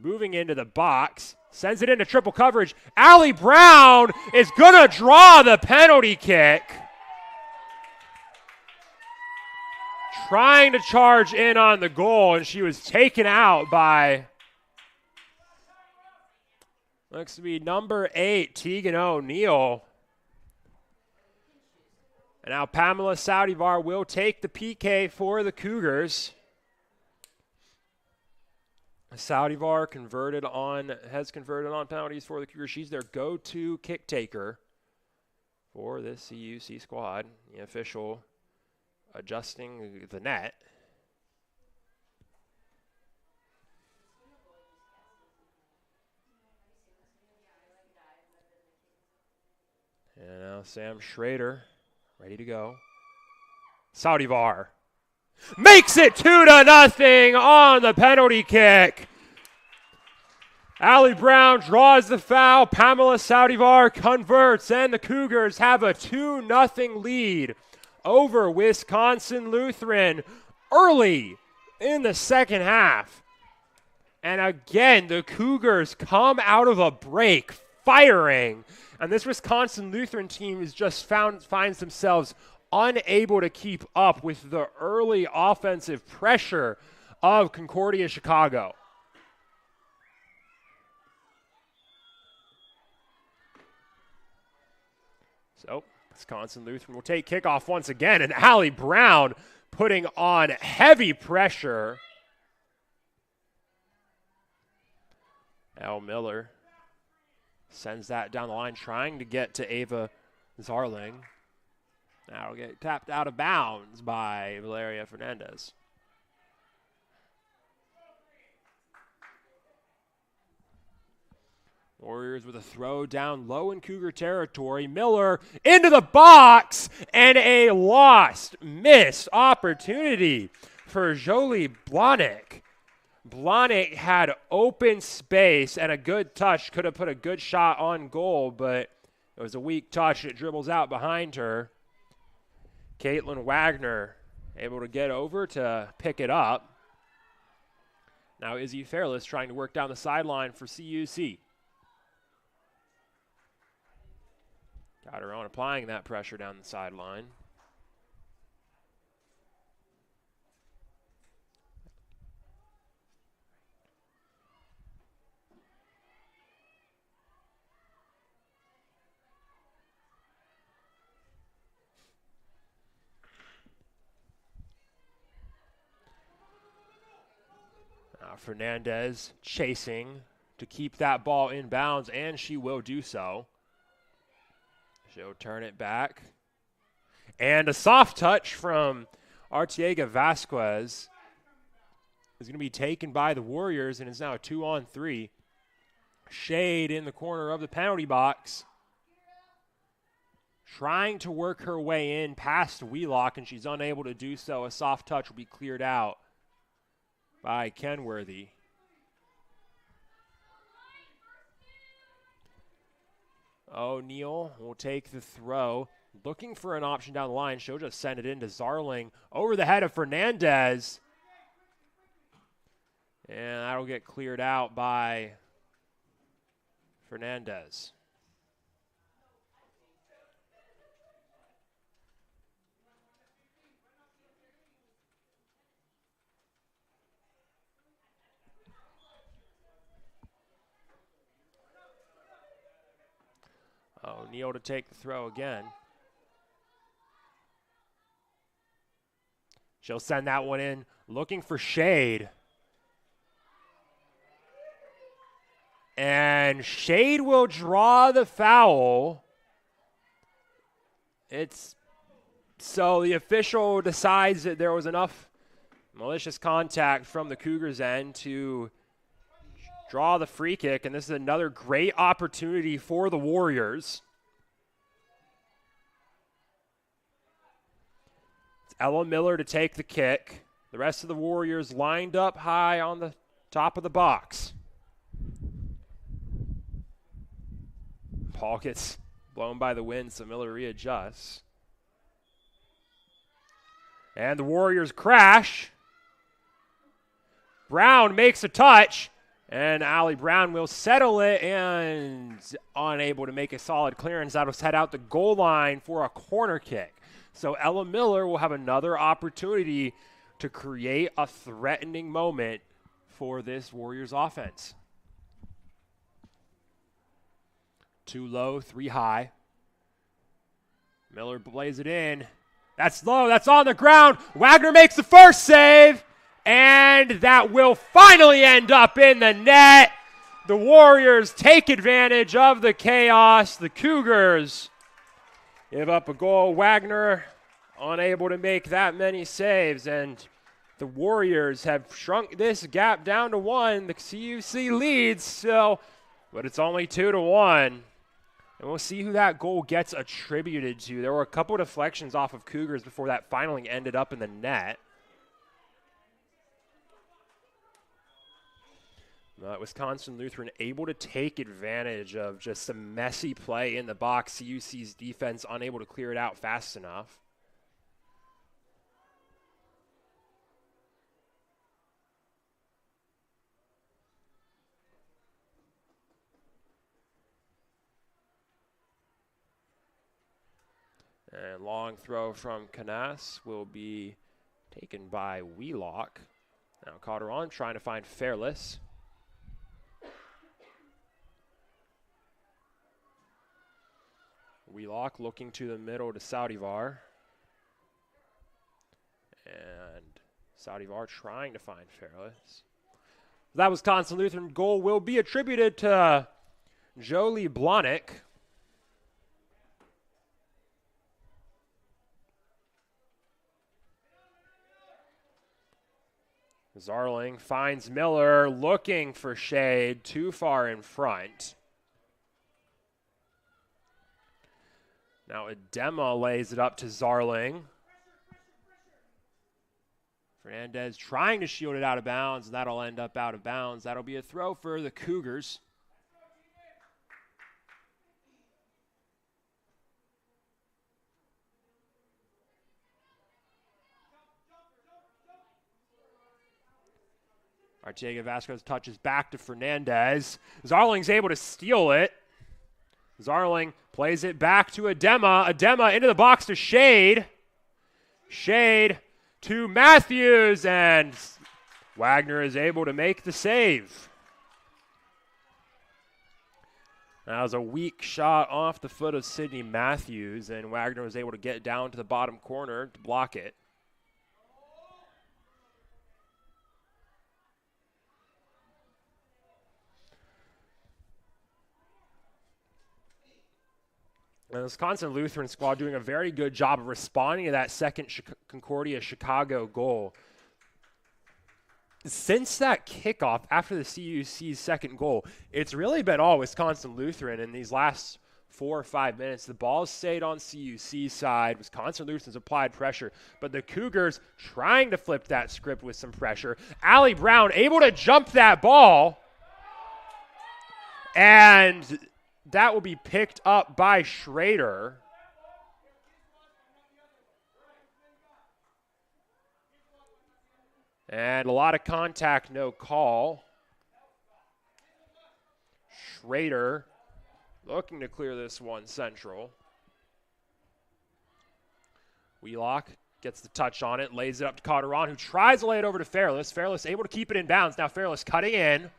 moving into the box, sends it into triple coverage. Allie Brown is going to draw the penalty kick. Trying to charge in on the goal, and she was taken out by, looks to be number 8, Tegan O'Neill. And now Pamela Saudivar will take the PK for the Cougars. Saudivar has converted on penalties for the Cougars. She's their go-to kick taker for this CUC squad. The official adjusting the net. And now Sam Schrader ready to go. Saudivar makes it 2-0 on the penalty kick. Allie Brown draws the foul. Pamela Saudivar converts, and the Cougars have a 2-0 lead over Wisconsin Lutheran early in the second half. And again, the Cougars come out of a break firing, and this Wisconsin Lutheran team is just finds themselves unable to keep up with the early offensive pressure of Concordia Chicago. So Wisconsin Lutheran will take kickoff once again, and Allie Brown putting on heavy pressure. Al Miller sends that down the line, trying to get to Ava Zarling. Now it'll get tapped out of bounds by Valeria Fernandez. Warriors with a throw down low in Cougar territory. Miller into the box, and a missed opportunity for Jolie Blahnik. Blahnik had open space and a good touch. Could have put a good shot on goal, but it was a weak touch. It dribbles out behind her. Caitlin Wagner able to get over to pick it up. Now Izzy Fairless trying to work down the sideline for CUC. Got her on applying that pressure down the sideline. Fernandez chasing to keep that ball in bounds, and she will do so. She'll turn it back. And a soft touch from Artiega Vasquez is going to be taken by the Warriors, and it's now a 2-on-3. Shade in the corner of the penalty box, trying to work her way in past Wheelock, and she's unable to do so. A soft touch will be cleared out by Kenworthy. O'Neal will take the throw, looking for an option down the line. She'll just send it into Zarling over the head of Fernandez. And that'll get cleared out by Fernandez. O'Neal to take the throw again. She'll send that one in, looking for Shade. And Shade will draw the foul. So the official decides that there was enough malicious contact from the Cougars' end to draw the free kick, and this is another great opportunity for the Warriors. It's Ella Miller to take the kick. The rest of the Warriors lined up high on the top of the box. Ball gets blown by the wind, so Miller readjusts. And the Warriors crash. Brown makes a touch. And Allie Brown will settle it, and unable to make a solid clearance. That'll head out the goal line for a corner kick. So Ella Miller will have another opportunity to create a threatening moment for this Warriors offense. 2 low, 3 high. Miller plays it in. That's low. That's on the ground. Wagner makes the first save. And that will finally end up in the net. The Warriors take advantage of the chaos. The Cougars give up a goal. Wagner unable to make that many saves. And the Warriors have shrunk this gap down to 1. The CUC leads, but it's only 2-1. And we'll see who that goal gets attributed to. There were a couple deflections off of Cougars before that finally ended up in the net. Wisconsin Lutheran able to take advantage of just some messy play in the box. CUC's defense unable to clear it out fast enough. And long throw from Canas will be taken by Wheelock. Now Calderon trying to find Fairless. Wheelock looking to the middle to Saudivar. And Saudivar trying to find Fairless. That Wisconsin Lutheran goal will be attributed to Jolie Blahnik. Zarling finds Miller looking for shade, too far in front. Now Adema lays it up to Zarling. Fernandez trying to shield it out of bounds, and that'll end up out of bounds. That'll be a throw for the Cougars. Arteaga Vasquez touches back to Fernandez. Zarling's able to steal it. Zarling plays it back to Adema. Adema into the box to Shade. Shade to Matthews, and Wagner is able to make the save. That was a weak shot off the foot of Sidney Matthews, and Wagner was able to get down to the bottom corner to block it. The Wisconsin Lutheran squad doing a very good job of responding to that second Concordia Chicago goal. Since that kickoff after the CUC's second goal, it's really been all Wisconsin Lutheran in these last 4 or 5 minutes. The ball stayed on CUC's side. Wisconsin Lutheran's applied pressure, but the Cougars trying to flip that script with some pressure. Allie Brown able to jump that ball, and that will be picked up by Schrader. And a lot of contact, no call. Schrader looking to clear this one central. Wheelock gets the touch on it, lays it up to Calderon, who tries to lay it over to Fairless. Fairless able to keep it in bounds. Now Fairless cutting in.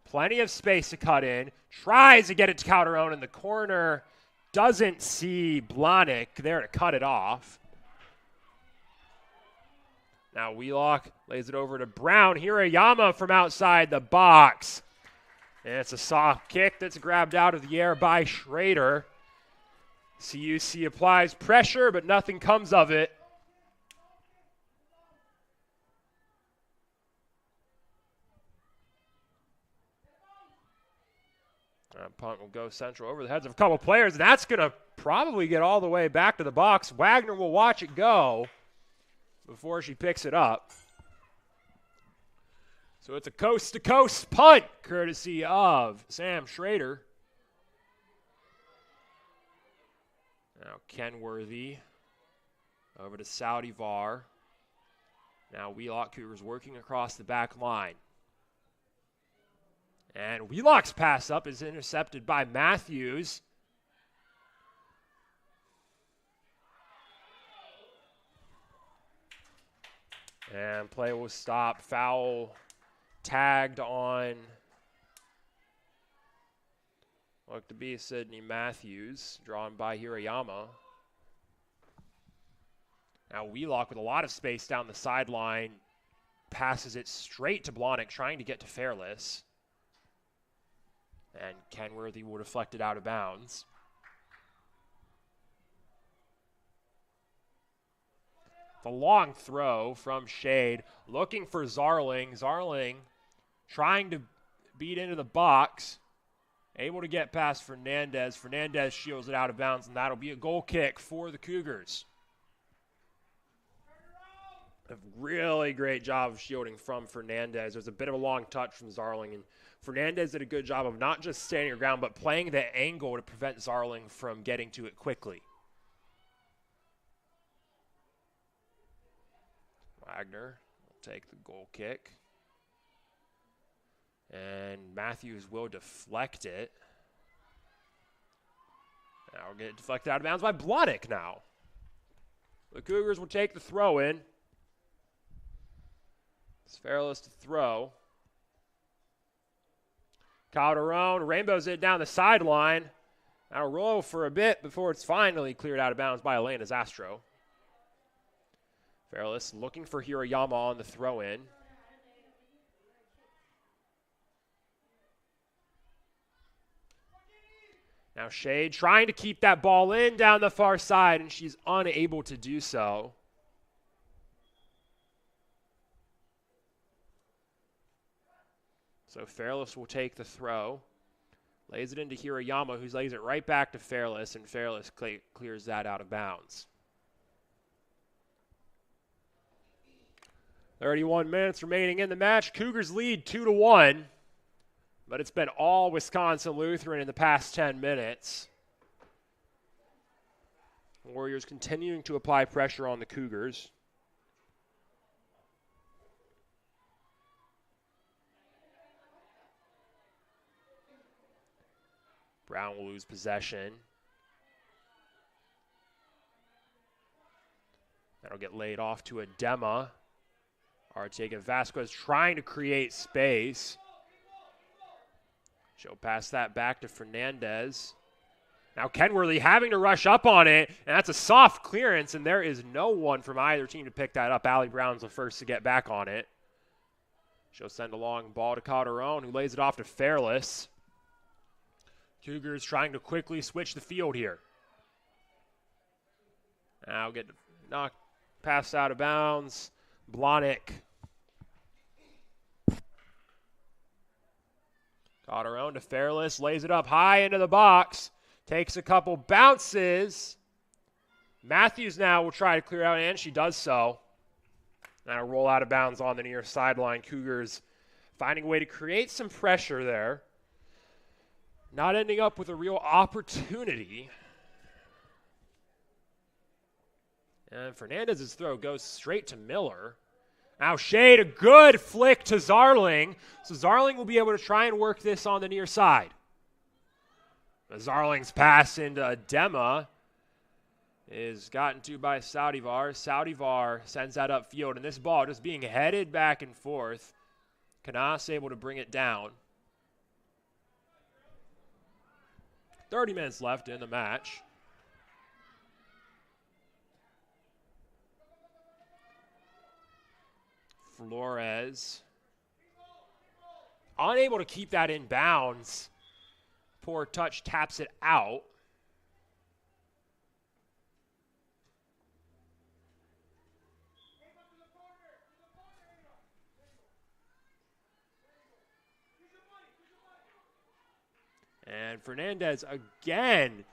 Plenty of space to cut in. Tries to get it to Calderon in the corner. Doesn't see Blahnik there to cut it off. Now Wheelock lays it over to Brown. Hirayama from outside the box. And it's a soft kick that's grabbed out of the air by Schrader. CUC applies pressure, but nothing comes of it. Punt will go central over the heads of a couple players, and that's going to probably get all the way back to the box. Wagner will watch it go before she picks it up. So it's a coast-to-coast punt, courtesy of Sam Schrader. Now Kenworthy over to Saudivar. Now Wheelock Cougars working across the back line. And Wheelock's pass up is intercepted by Matthews. And play will stop. Foul tagged on looked to be Sidney Matthews, drawn by Hirayama. Now Wheelock with a lot of space down the sideline passes it straight to Blahnik, trying to get to Fairless. And Kenworthy will deflect it out of bounds. The long throw from Shade, looking for Zarling. Zarling trying to beat into the box. Able to get past Fernandez. Fernandez shields it out of bounds, and that'll be a goal kick for the Cougars. A really great job of shielding from Fernandez. There's a bit of a long touch from Zarling, and Fernandez did a good job of not just standing your ground, but playing the angle to prevent Zarling from getting to it quickly. Wagner will take the goal kick. And Matthews will deflect it. Now we'll get it deflected out of bounds by Blahnik now. The Cougars will take the throw in. It's Fairless to throw. Calderon rainbows it down the sideline. That'll roll for a bit before it's finally cleared out of bounds by Elena Zastro. Fairless looking for Hirayama on the throw-in. Now Shade trying to keep that ball in down the far side, and she's unable to do so. So Fairless will take the throw. Lays it into Hirayama, who lays it right back to Fairless, and Fairless clears that out of bounds. 31 minutes remaining in the match. Cougars lead 2-1, but it's been all Wisconsin Lutheran in the past 10 minutes. Warriors continuing to apply pressure on the Cougars. Brown will lose possession. That'll get laid off to Adema. Arteaga Vasquez trying to create space. She'll pass that back to Fernandez. Now Kenworthy having to rush up on it, and that's a soft clearance, and there is no one from either team to pick that up. Allie Brown's the first to get back on it. She'll send a long ball to Calderon, who lays it off to Fairless. Cougars trying to quickly switch the field here. Now get knocked, passed out of bounds. Blahnik. Calderon to Fairless, lays it up high into the box. Takes a couple bounces. Matthews now will try to clear out, and she does so. Now roll out of bounds on the near sideline. Cougars finding a way to create some pressure there. Not ending up with a real opportunity. And Fernandez's throw goes straight to Miller. Now Shade, a good flick to Zarling. So Zarling will be able to try and work this on the near side. Zarling's pass into Adema is gotten to by Saudivar. Saudivar sends that upfield, and this ball just being headed back and forth. Canas able to bring it down. 30 minutes left in the match. Flores unable to keep that in bounds. Poor touch, taps it out. And Fernandez again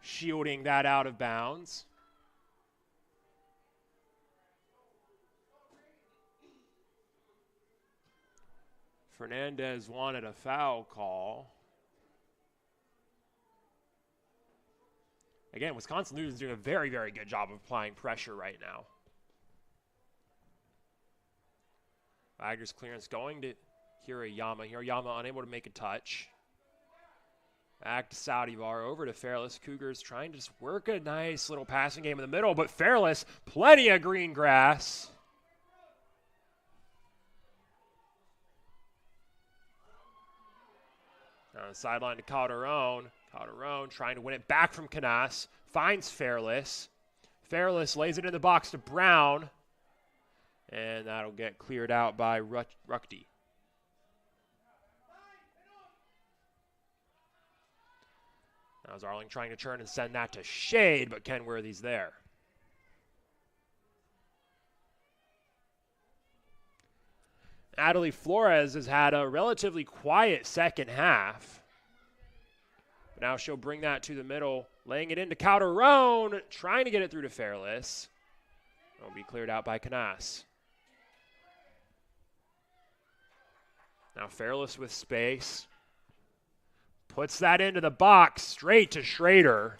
shielding that out of bounds. Fernandez wanted a foul call. Again, Wisconsin Lutheran is doing a very, very good job of applying pressure right now. Wagner's clearance going to Hirayama. Hirayama unable to make a touch. Back to Saudivar, over to Fairless. Cougars trying to just work a nice little passing game in the middle, but Fairless, plenty of green grass. On the sideline to Calderon. Calderon trying to win it back from Canas. Finds Fairless. Fairless lays it in the box to Brown. And that'll get cleared out by Ruckty. Now Zarling trying to turn and send that to Shade, but Kenworthy's there. Adelie Flores has had a relatively quiet second half. But now she'll bring that to the middle, laying it into Calderon, trying to get it through to Fairless. It'll be cleared out by Canas. Now Fairless with space. Puts that into the box, straight to Schrader.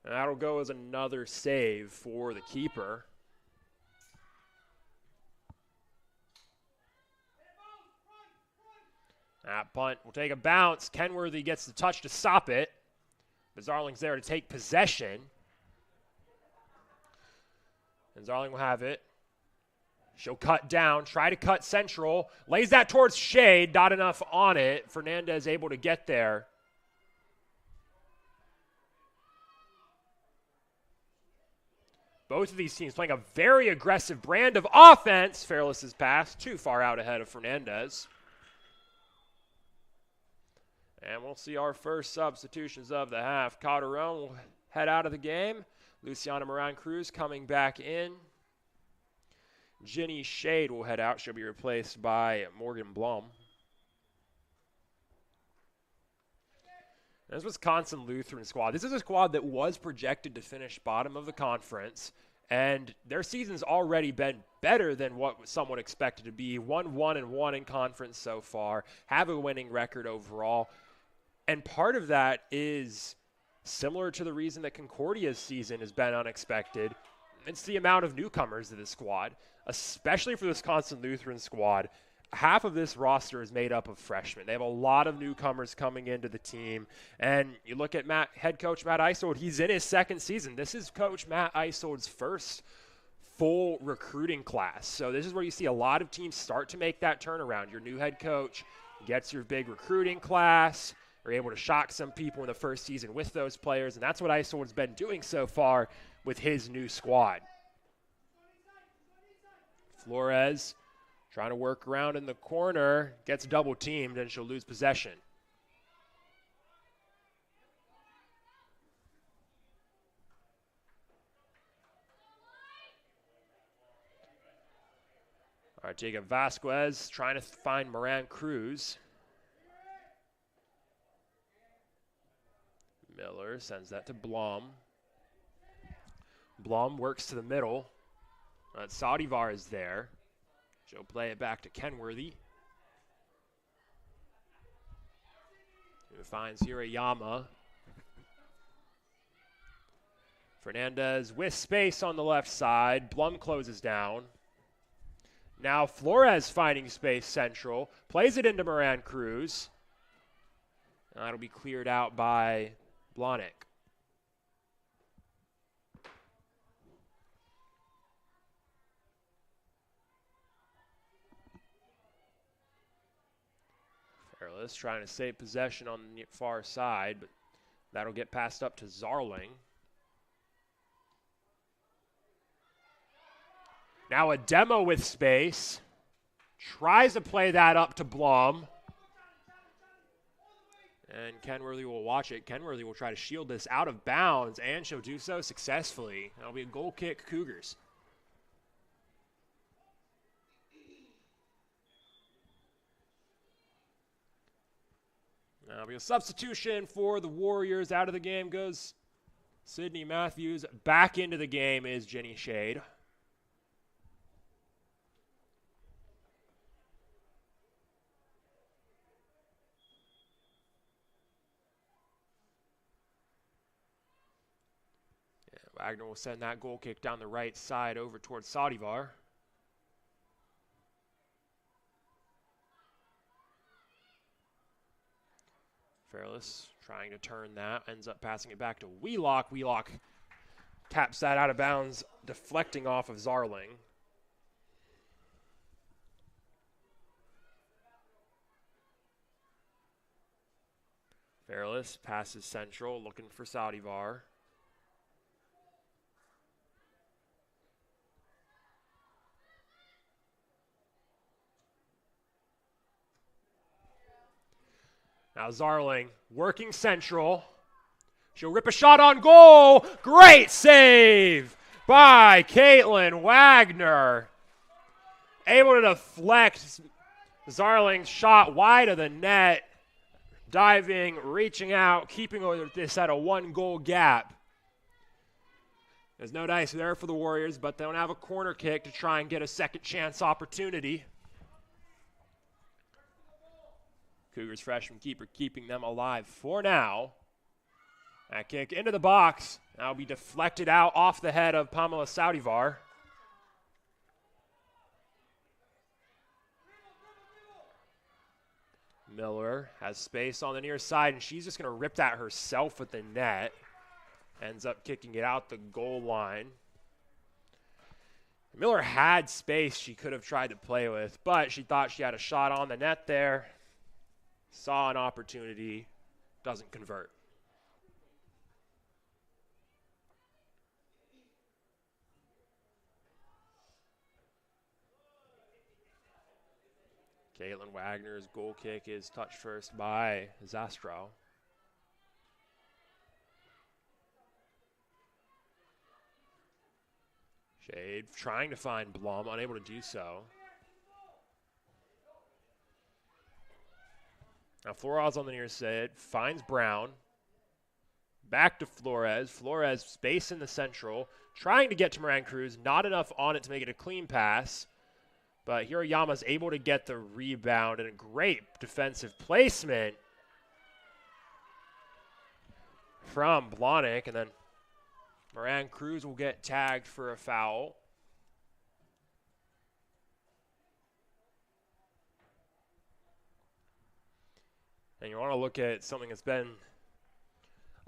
And that'll go as another save for the keeper. That punt will take a bounce. Kenworthy gets the touch to stop it. But Zarling's there to take possession. And Zarling will have it. She'll cut down, try to cut central. Lays that towards Shade, not enough on it. Fernandez able to get there. Both of these teams playing a very aggressive brand of offense. Fairless's pass too far out ahead of Fernandez. And we'll see our first substitutions of the half. Calderon will head out of the game. Luciana Moran-Cruz coming back in. Jenny Shade will head out. She'll be replaced by Morgan Blum. This Wisconsin Lutheran squad. This is a squad that was projected to finish bottom of the conference, and their season's already been better than what someone expected to be. 1-1-1 in conference so far, have a winning record overall. And part of that is similar to the reason that Concordia's season has been unexpected. It's the amount of newcomers to the squad, especially for the Wisconsin Lutheran squad. Half of this roster is made up of freshmen. They have a lot of newcomers coming into the team. And you look at head coach Matt Isold, he's in his second season. This is Coach Matt Isold's first full recruiting class. So this is where you see a lot of teams start to make that turnaround. Your new head coach gets your big recruiting class. You're able to shock some people in the first season with those players. And that's what Isold's been doing so far with his new squad. Flores trying to work around in the corner, gets double teamed, and she'll lose possession. All right, Jacob Vasquez trying to find Moran-Cruz. Miller sends that to Blum. Blum works to the middle. Saudivar is there. She'll play it back to Kenworthy. Who finds Hirayama. Fernandez with space on the left side. Blum closes down. Now Flores finding space central. Plays it into Moran-Cruz. That'll be cleared out by Blahnik. Fairless trying to save possession on the far side, but that'll get passed up to Zarling. Now a demo with space. Tries to play that up to Blum. And Kenworthy will watch it. Kenworthy will try to shield this out of bounds, and she'll do so successfully. That'll be a goal kick, Cougars. That'll be a substitution for the Warriors. Out of the game goes Sydney Matthews. Back into the game is Jenny Shade. Wagner will send that goal kick down the right side over towards Saudivar. Fairless trying to turn that, ends up passing it back to Wheelock. Wheelock taps that out of bounds, deflecting off of Zarling. Fairless passes central, looking for Saudivar. Now Zarling working central. She'll rip a shot on goal. Great save by Caitlin Wagner. Able to deflect Zarling's shot wide of the net. Diving, reaching out, keeping this at a 1-goal gap. There's no dice there for the Warriors, but they don't have a corner kick to try and get a second chance opportunity. Cougars freshman keeper keeping them alive for now. That kick into the box. That'll be deflected out off the head of Pamela Saudivar. Miller has space on the near side, and she's just going to rip that herself with the net. Ends up kicking it out the goal line. Miller had space she could have tried to play with, but she thought she had a shot on the net there. Saw an opportunity, doesn't convert. Caitlin Wagner's goal kick is touched first by Zastrow. Shade trying to find Blum, unable to do so. Now Flores on the near side, finds Brown. Back to Flores. Flores space in the central, trying to get to Moran Cruz. Not enough on it to make it a clean pass. But Hiroyama's able to get the rebound and a great defensive placement from Blahnik. And then Moran Cruz will get tagged for a foul. And you want to look at something that's been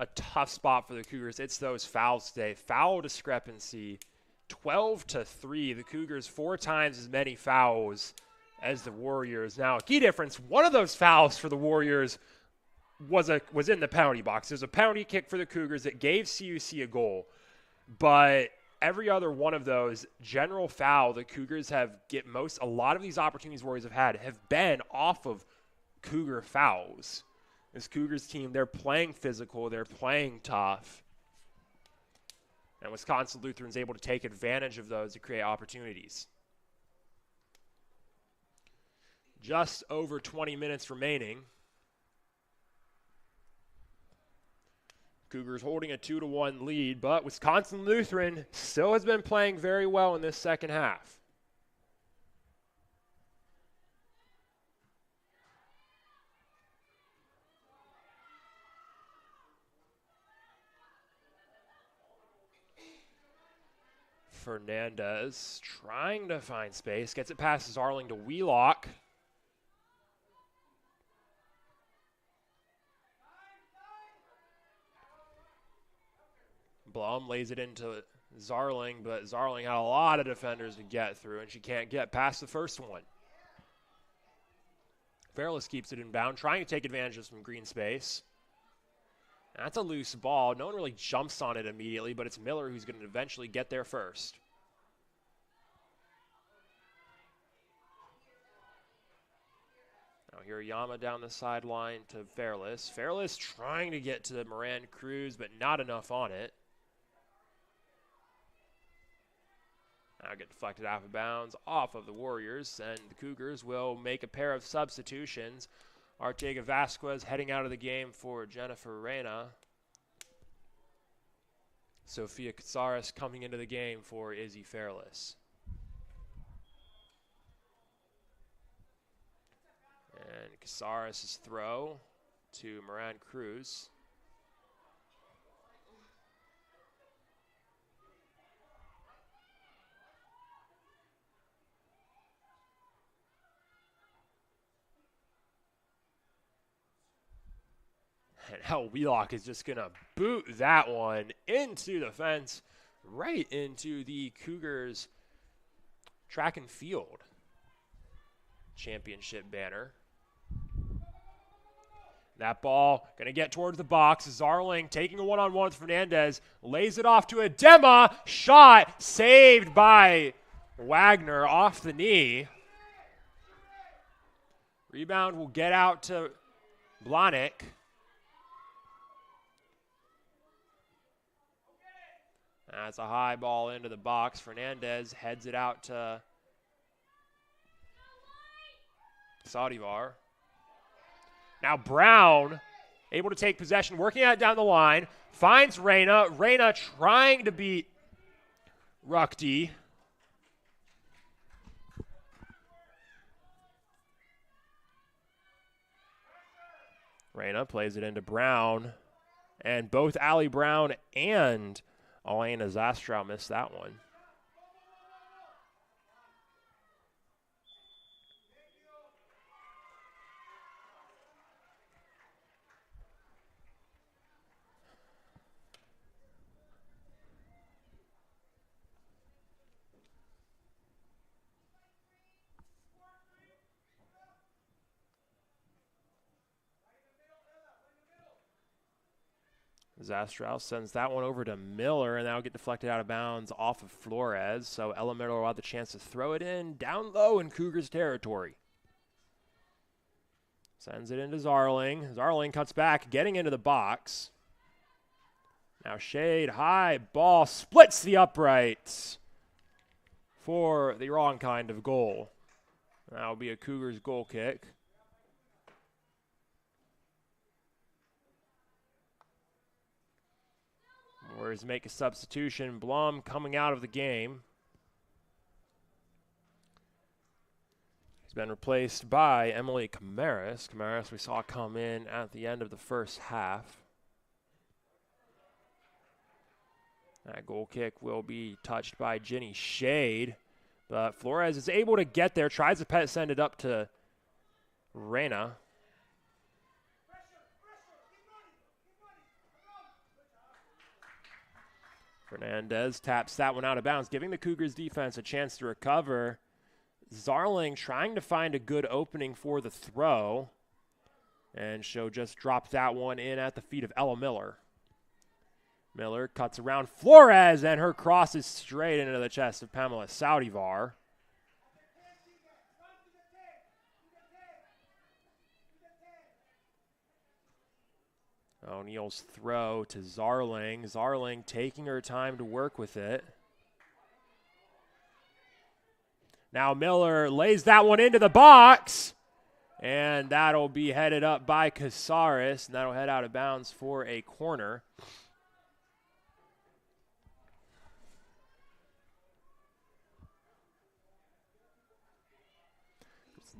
a tough spot for the Cougars. It's those fouls today. Foul discrepancy, 12-3. The Cougars 4 times as many fouls as the Warriors. Now, a key difference, one of those fouls for the Warriors was in the penalty box. There's a penalty kick for the Cougars that gave CUC a goal. But every other one of those, general foul, the Cougars a lot of these opportunities Warriors have been off of Cougar fouls. This Cougars team, they're playing physical, they're playing tough. And Wisconsin Lutheran's able to take advantage of those to create opportunities. Just over 20 minutes remaining. Cougars holding a 2-1 lead, but Wisconsin Lutheran still has been playing very well in this second half. Fernandez trying to find space. Gets it past Zarling to Wheelock. Blum lays it into Zarling, but Zarling had a lot of defenders to get through, and she can't get past the first one. Fairless keeps it inbound, trying to take advantage of some green space. That's a loose ball. No one really jumps on it immediately, but it's Miller who's going to eventually get there first. Now Hiroyama down the sideline to Fairless. Fairless trying to get to Moran Cruz, but not enough on it. Now get deflected out of bounds off of the Warriors, and the Cougars will make a pair of substitutions. Artega Vasquez heading out of the game for Jennifer Reyna. Sophia Casares coming into the game for Izzy Fairless. And Casares' throw to Moran Cruz. And hell, Wheelock is just going to boot that one into the fence, right into the Cougars track and field championship banner. That ball going to get towards the box. Zarling taking a one-on-one with Fernandez. Lays it off to Adema. Shot saved by Wagner off the knee. Rebound will get out to Blahnik. That's a high ball into the box. Fernandez heads it out to Saudivar. Now Brown able to take possession, working out down the line. Finds Reyna. Reyna trying to beat Ruckdy. Reyna plays it into Brown. And both Allie Brown and Elena Zastrow missed that one. Zastrow sends that one over to Miller, and that'll get deflected out of bounds off of Flores. So Ella Miller will have the chance to throw it in down low in Cougars territory. Sends it into Zarling. Zarling cuts back, getting into the box. Now Shade, high ball, splits the uprights for the wrong kind of goal. That'll be a Cougars goal kick. Warriors make a substitution. Blum coming out of the game. He's been replaced by Emily Camaris. Camaris we saw come in at the end of the first half. That goal kick will be touched by Jenny Shade. But Flores is able to get there. Tries to send it up to Reyna. Fernandez taps that one out of bounds, giving the Cougars defense a chance to recover. Zarling trying to find a good opening for the throw. And she'll just drop that one in at the feet of Ella Miller. Miller cuts around Flores, and her cross is straight into the chest of Pamela Saudivar. O'Neal's throw to Zarling. Zarling taking her time to work with it. Now Miller lays that one into the box. And that'll be headed up by Casares. And that'll head out of bounds for a corner.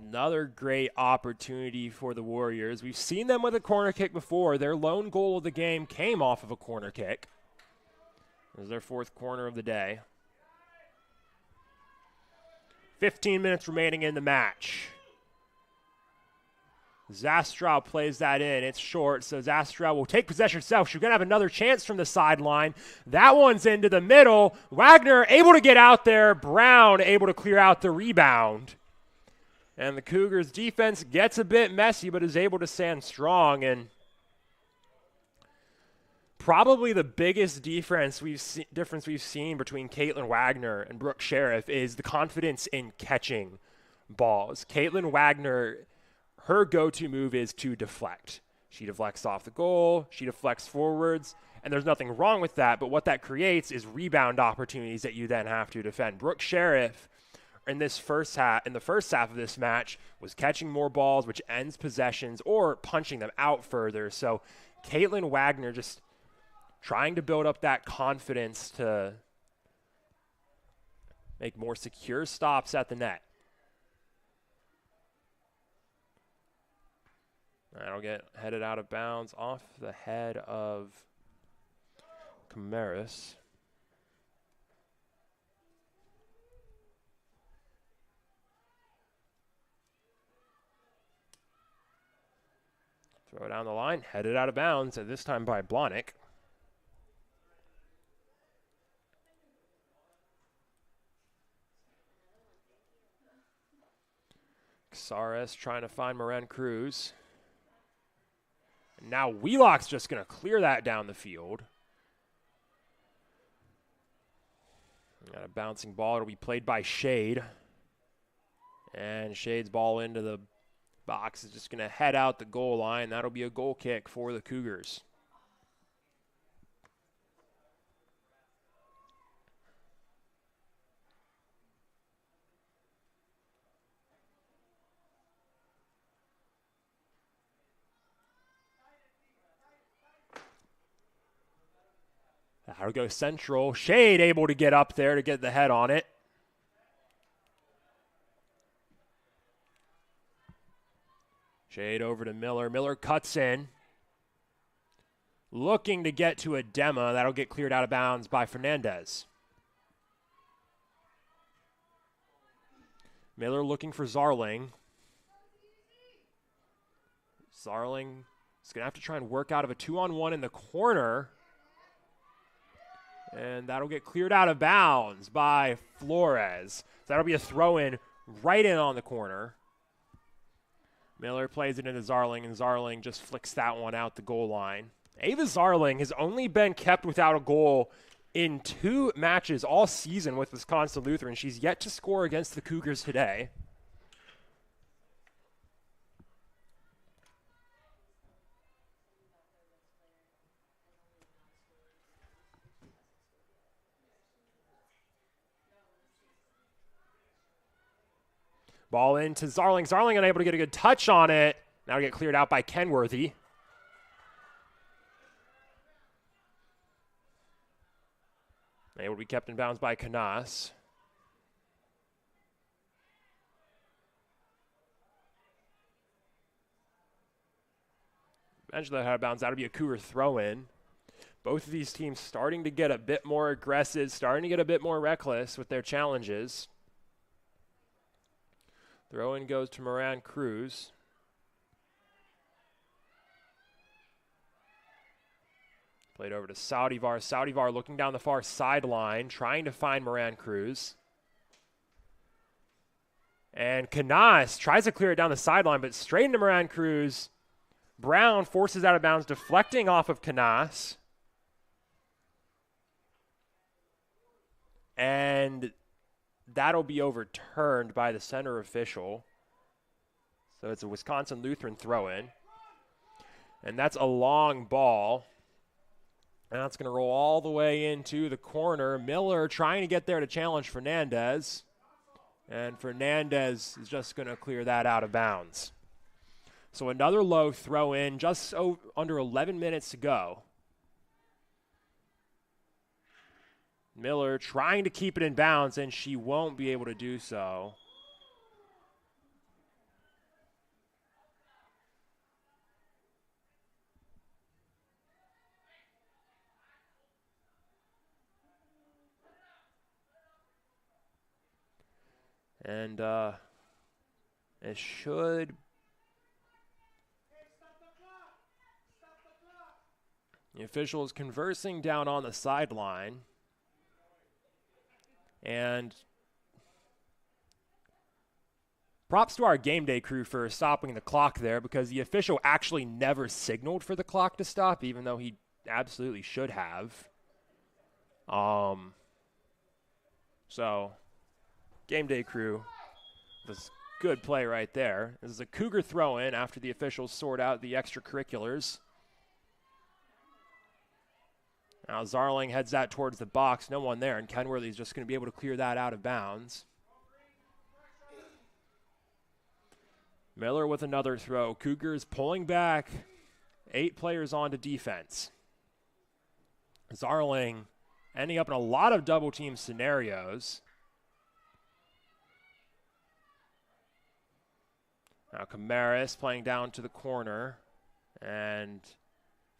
Another great opportunity for the Warriors. We've seen them with a corner kick before. Their lone goal of the game came off of a corner kick. It was their fourth corner of the day. 15 minutes remaining in the match. Zastrow plays that in. It's short, so Zastrow will take possession herself. She's going to have another chance from the sideline. That one's into the middle. Wagner able to get out there. Brown able to clear out the rebound. And the Cougars' defense gets a bit messy, but is able to stand strong. And probably the biggest difference we've seen between Caitlin Wagner and Brooke Sheriff is the confidence in catching balls. Caitlin Wagner, her go-to move is to deflect. She deflects off the goal. She deflects forwards. And there's nothing wrong with that. But what that creates is rebound opportunities that you then have to defend. Brooke Sheriff, in the first half of this match, was catching more balls, which ends possessions, or punching them out further. So Caitlin Wagner just trying to build up that confidence to make more secure stops at the net. That'll get headed out of bounds off the head of Camaris. Throw it down the line, headed out of bounds, and this time by Blahnik. Casares trying to find Moran Cruz. And now Wheelock's just going to clear that down the field. Got a bouncing ball. It'll be played by Shade. And Shade's ball into the box is just going to head out the goal line. That'll be a goal kick for the Cougars. That'll go central. Shade able to get up there to get the head on it. Shade over to Miller. Miller cuts in. Looking to get to a Dema. That'll get cleared out of bounds by Fernandez. Miller looking for Zarling. Zarling is going to have to try and work out of a 2-on-1 in the corner. And that'll get cleared out of bounds by Flores. So that'll be a throw-in right in on the corner. Miller plays it into Zarling, and Zarling just flicks that one out the goal line. Ava Zarling has only been kept without a goal in 2 matches all season with Wisconsin Lutheran. She's yet to score against the Cougars today. Ball into Zarling. Zarling unable to get a good touch on it. Now get cleared out by Kenworthy. Able to be kept in bounds by Canas. Eventually out of bounds. That'll be a Cougar throw-in. Both of these teams starting to get a bit more aggressive, starting to get a bit more reckless with their challenges. Throw-in goes to Moran Cruz. Played over to Saudivar. Saudivar looking down the far sideline, trying to find Moran Cruz. And Canas tries to clear it down the sideline, but straight into Moran Cruz. Brown forces out of bounds, deflecting off of Canas. And that'll be overturned by the center official. So it's a Wisconsin Lutheran throw-in. And that's a long ball. And that's going to roll all the way into the corner. Miller trying to get there to challenge Fernandez. And Fernandez is just going to clear that out of bounds. So another low throw-in, just under 11 minutes to go. Miller trying to keep it in bounds, and she won't be able to do so. And it should... The official is conversing down on the sideline. And props to our game day crew for stopping the clock there, because the official actually never signaled for the clock to stop, even though he absolutely should have. So, game day crew, this good play right there. This is a Cougar throw-in after the officials sort out the extracurriculars. Now Zarling heads that towards the box. No one there, and Kenworthy's just going to be able to clear that out of bounds. Miller with another throw. Cougars pulling back. 8 players onto defense. Zarling ending up in a lot of double-team scenarios. Now Camaris playing down to the corner, and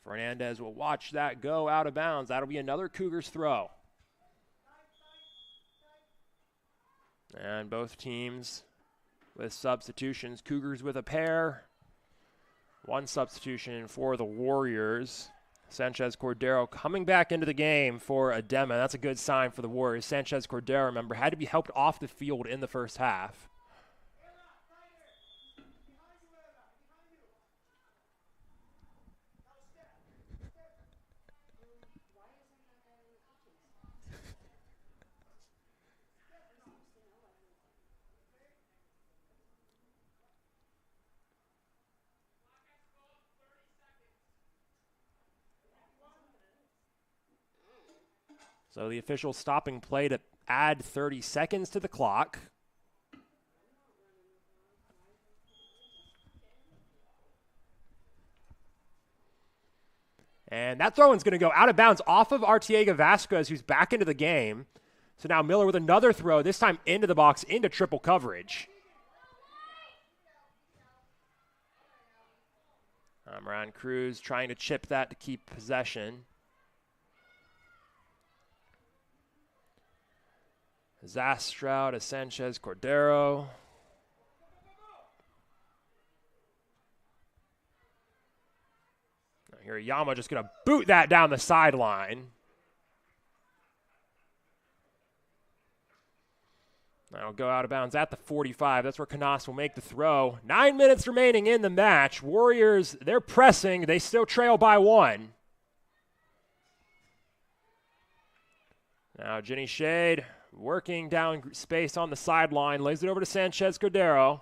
Fernandez will watch that go out of bounds. That'll be another Cougars throw. And both teams with substitutions. Cougars with a pair. 1 substitution for the Warriors. Sanchez Cordero coming back into the game for Adema. That's a good sign for the Warriors. Sanchez Cordero, remember, had to be helped off the field in the first half. So the official stopping play to add 30 seconds to the clock. And that throw-in's going to go out of bounds off of Artiega Vasquez, who's back into the game. So now Miller with another throw, this time into the box, into triple coverage. Moran Cruz trying to chip that to keep possession. Zastrow to Sanchez Cordero. Now Hirayama just going to boot that down the sideline. Now go out of bounds at the 45. That's where Canas will make the throw. 9 minutes remaining in the match. Warriors, they're pressing. They still trail by 1. Now Jenny Shade working down space on the sideline, lays it over to Sanchez Cordero,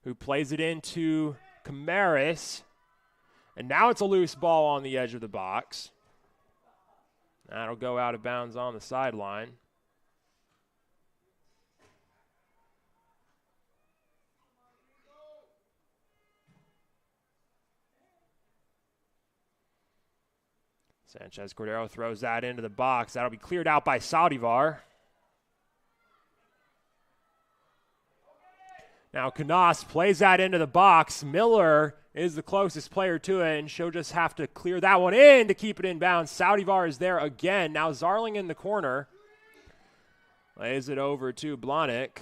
who plays it into Camaris. And now it's a loose ball on the edge of the box. That'll go out of bounds on the sideline. Sanchez Cordero throws that into the box. That'll be cleared out by Saldivar. Now Canas plays that into the box. Miller is the closest player to it, and she'll just have to clear that one in to keep it in bounds. Saldivar is there again. Now Zarling in the corner. Lays it over to Blahnik.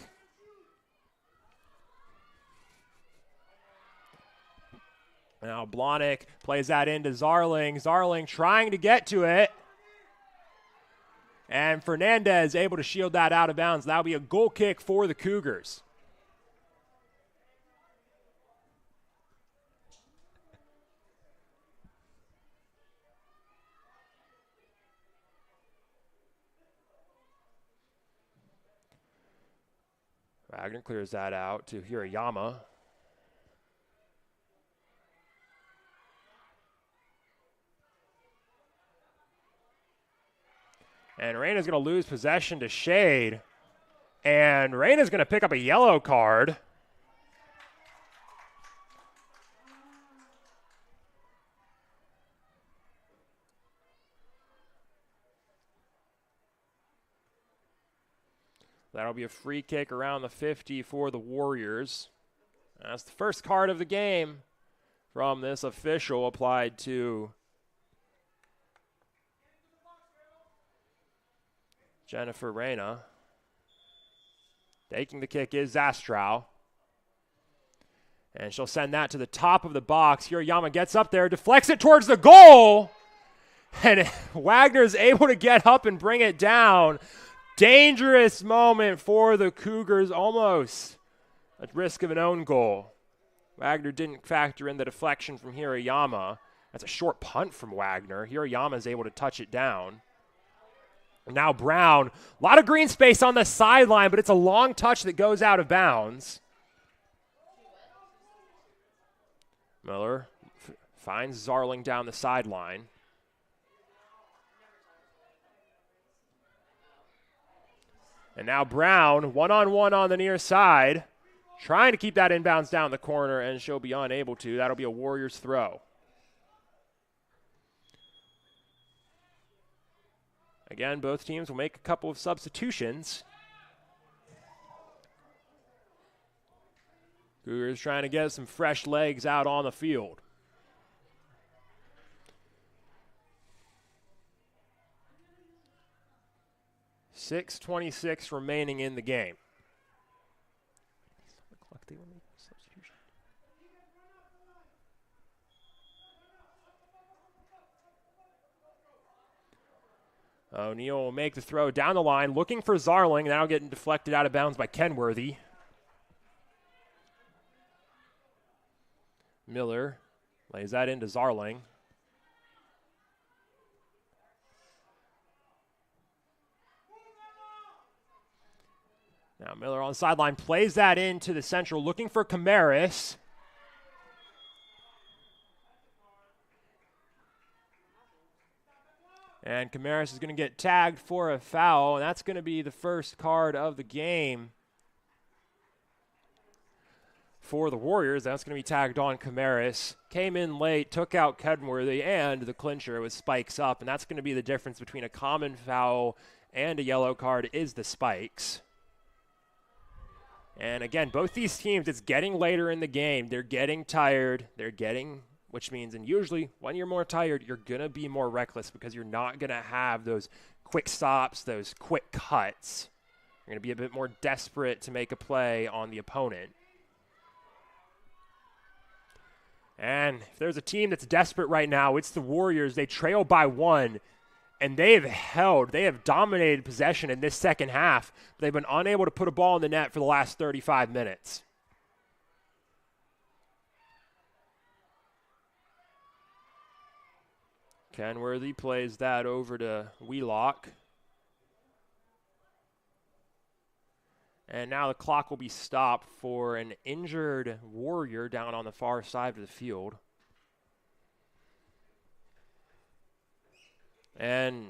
Now Blahnik plays that into Zarling. Zarling trying to get to it. And Fernandez able to shield that out of bounds. That'll be a goal kick for the Cougars. Wagner clears that out to Hirayama. And Reyna's going to lose possession to Shade. And Reyna's going to pick up a yellow card. That'll be a free kick around the 50 for the Warriors. That's the first card of the game from this official applied to Jennifer Reyna. Taking the kick is Zastrow. And she'll send that to the top of the box. Hirayama gets up there, deflects it towards the goal. And Wagner's able to get up and bring it down. Dangerous moment for the Cougars, almost at risk of an own goal. Wagner didn't factor in the deflection from Hirayama. That's a short punt from Wagner. Hirayama is able to touch it down. And now Brown, a lot of green space on the sideline, but it's a long touch that goes out of bounds. Miller finds Zarling down the sideline. And now Brown, one-on-one on the near side, trying to keep that inbounds down the corner, and she'll be unable to. That'll be a Warriors throw. Again, both teams will make a couple of substitutions. Cougars trying to get some fresh legs out on the field. .6:26 remaining in the game. O'Neal will make the throw down the line, looking for Zarling, now getting deflected out of bounds by Kenworthy. Miller lays that into Zarling. Now Miller on the sideline plays that into the central, looking for Camaris. And Camaris is going to get tagged for a foul, and that's going to be the first card of the game for the Warriors. That's going to be tagged on Camaris. Came in late, took out Kenworthy, and the clincher with spikes up, and that's going to be the difference between a common foul and a yellow card is the spikes. And again, both these teams, it's getting later in the game. They're getting tired. Which means, and usually when you're more tired, you're going to be more reckless because you're not going to have those quick stops, those quick cuts. You're going to be a bit more desperate to make a play on the opponent. And if there's a team that's desperate right now, it's the Warriors. They trail by 1, and they have dominated possession in this second half. But they've been unable to put a ball in the net for the last 35 minutes. Kenworthy plays that over to Wheelock. And now the clock will be stopped for an injured Warrior down on the far side of the field. And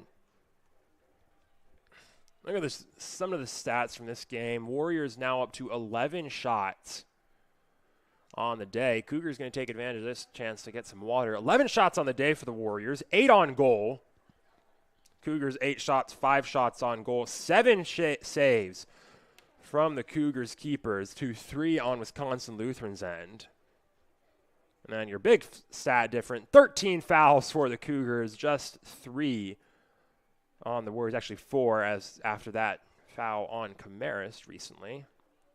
look at this, some of the stats from this game. Warriors now up to 11 shots on the day. Cougars going to take advantage of this chance to get some water. 11 shots on the day for the Warriors, 8 on goal. Cougars 8 shots, 5 shots on goal, 7 saves from the Cougars keepers to 3 on Wisconsin Lutheran's end. And then your big stat different, 13 fouls for the Cougars, just 3 on the Warriors, actually 4 as after that foul on Camaris recently.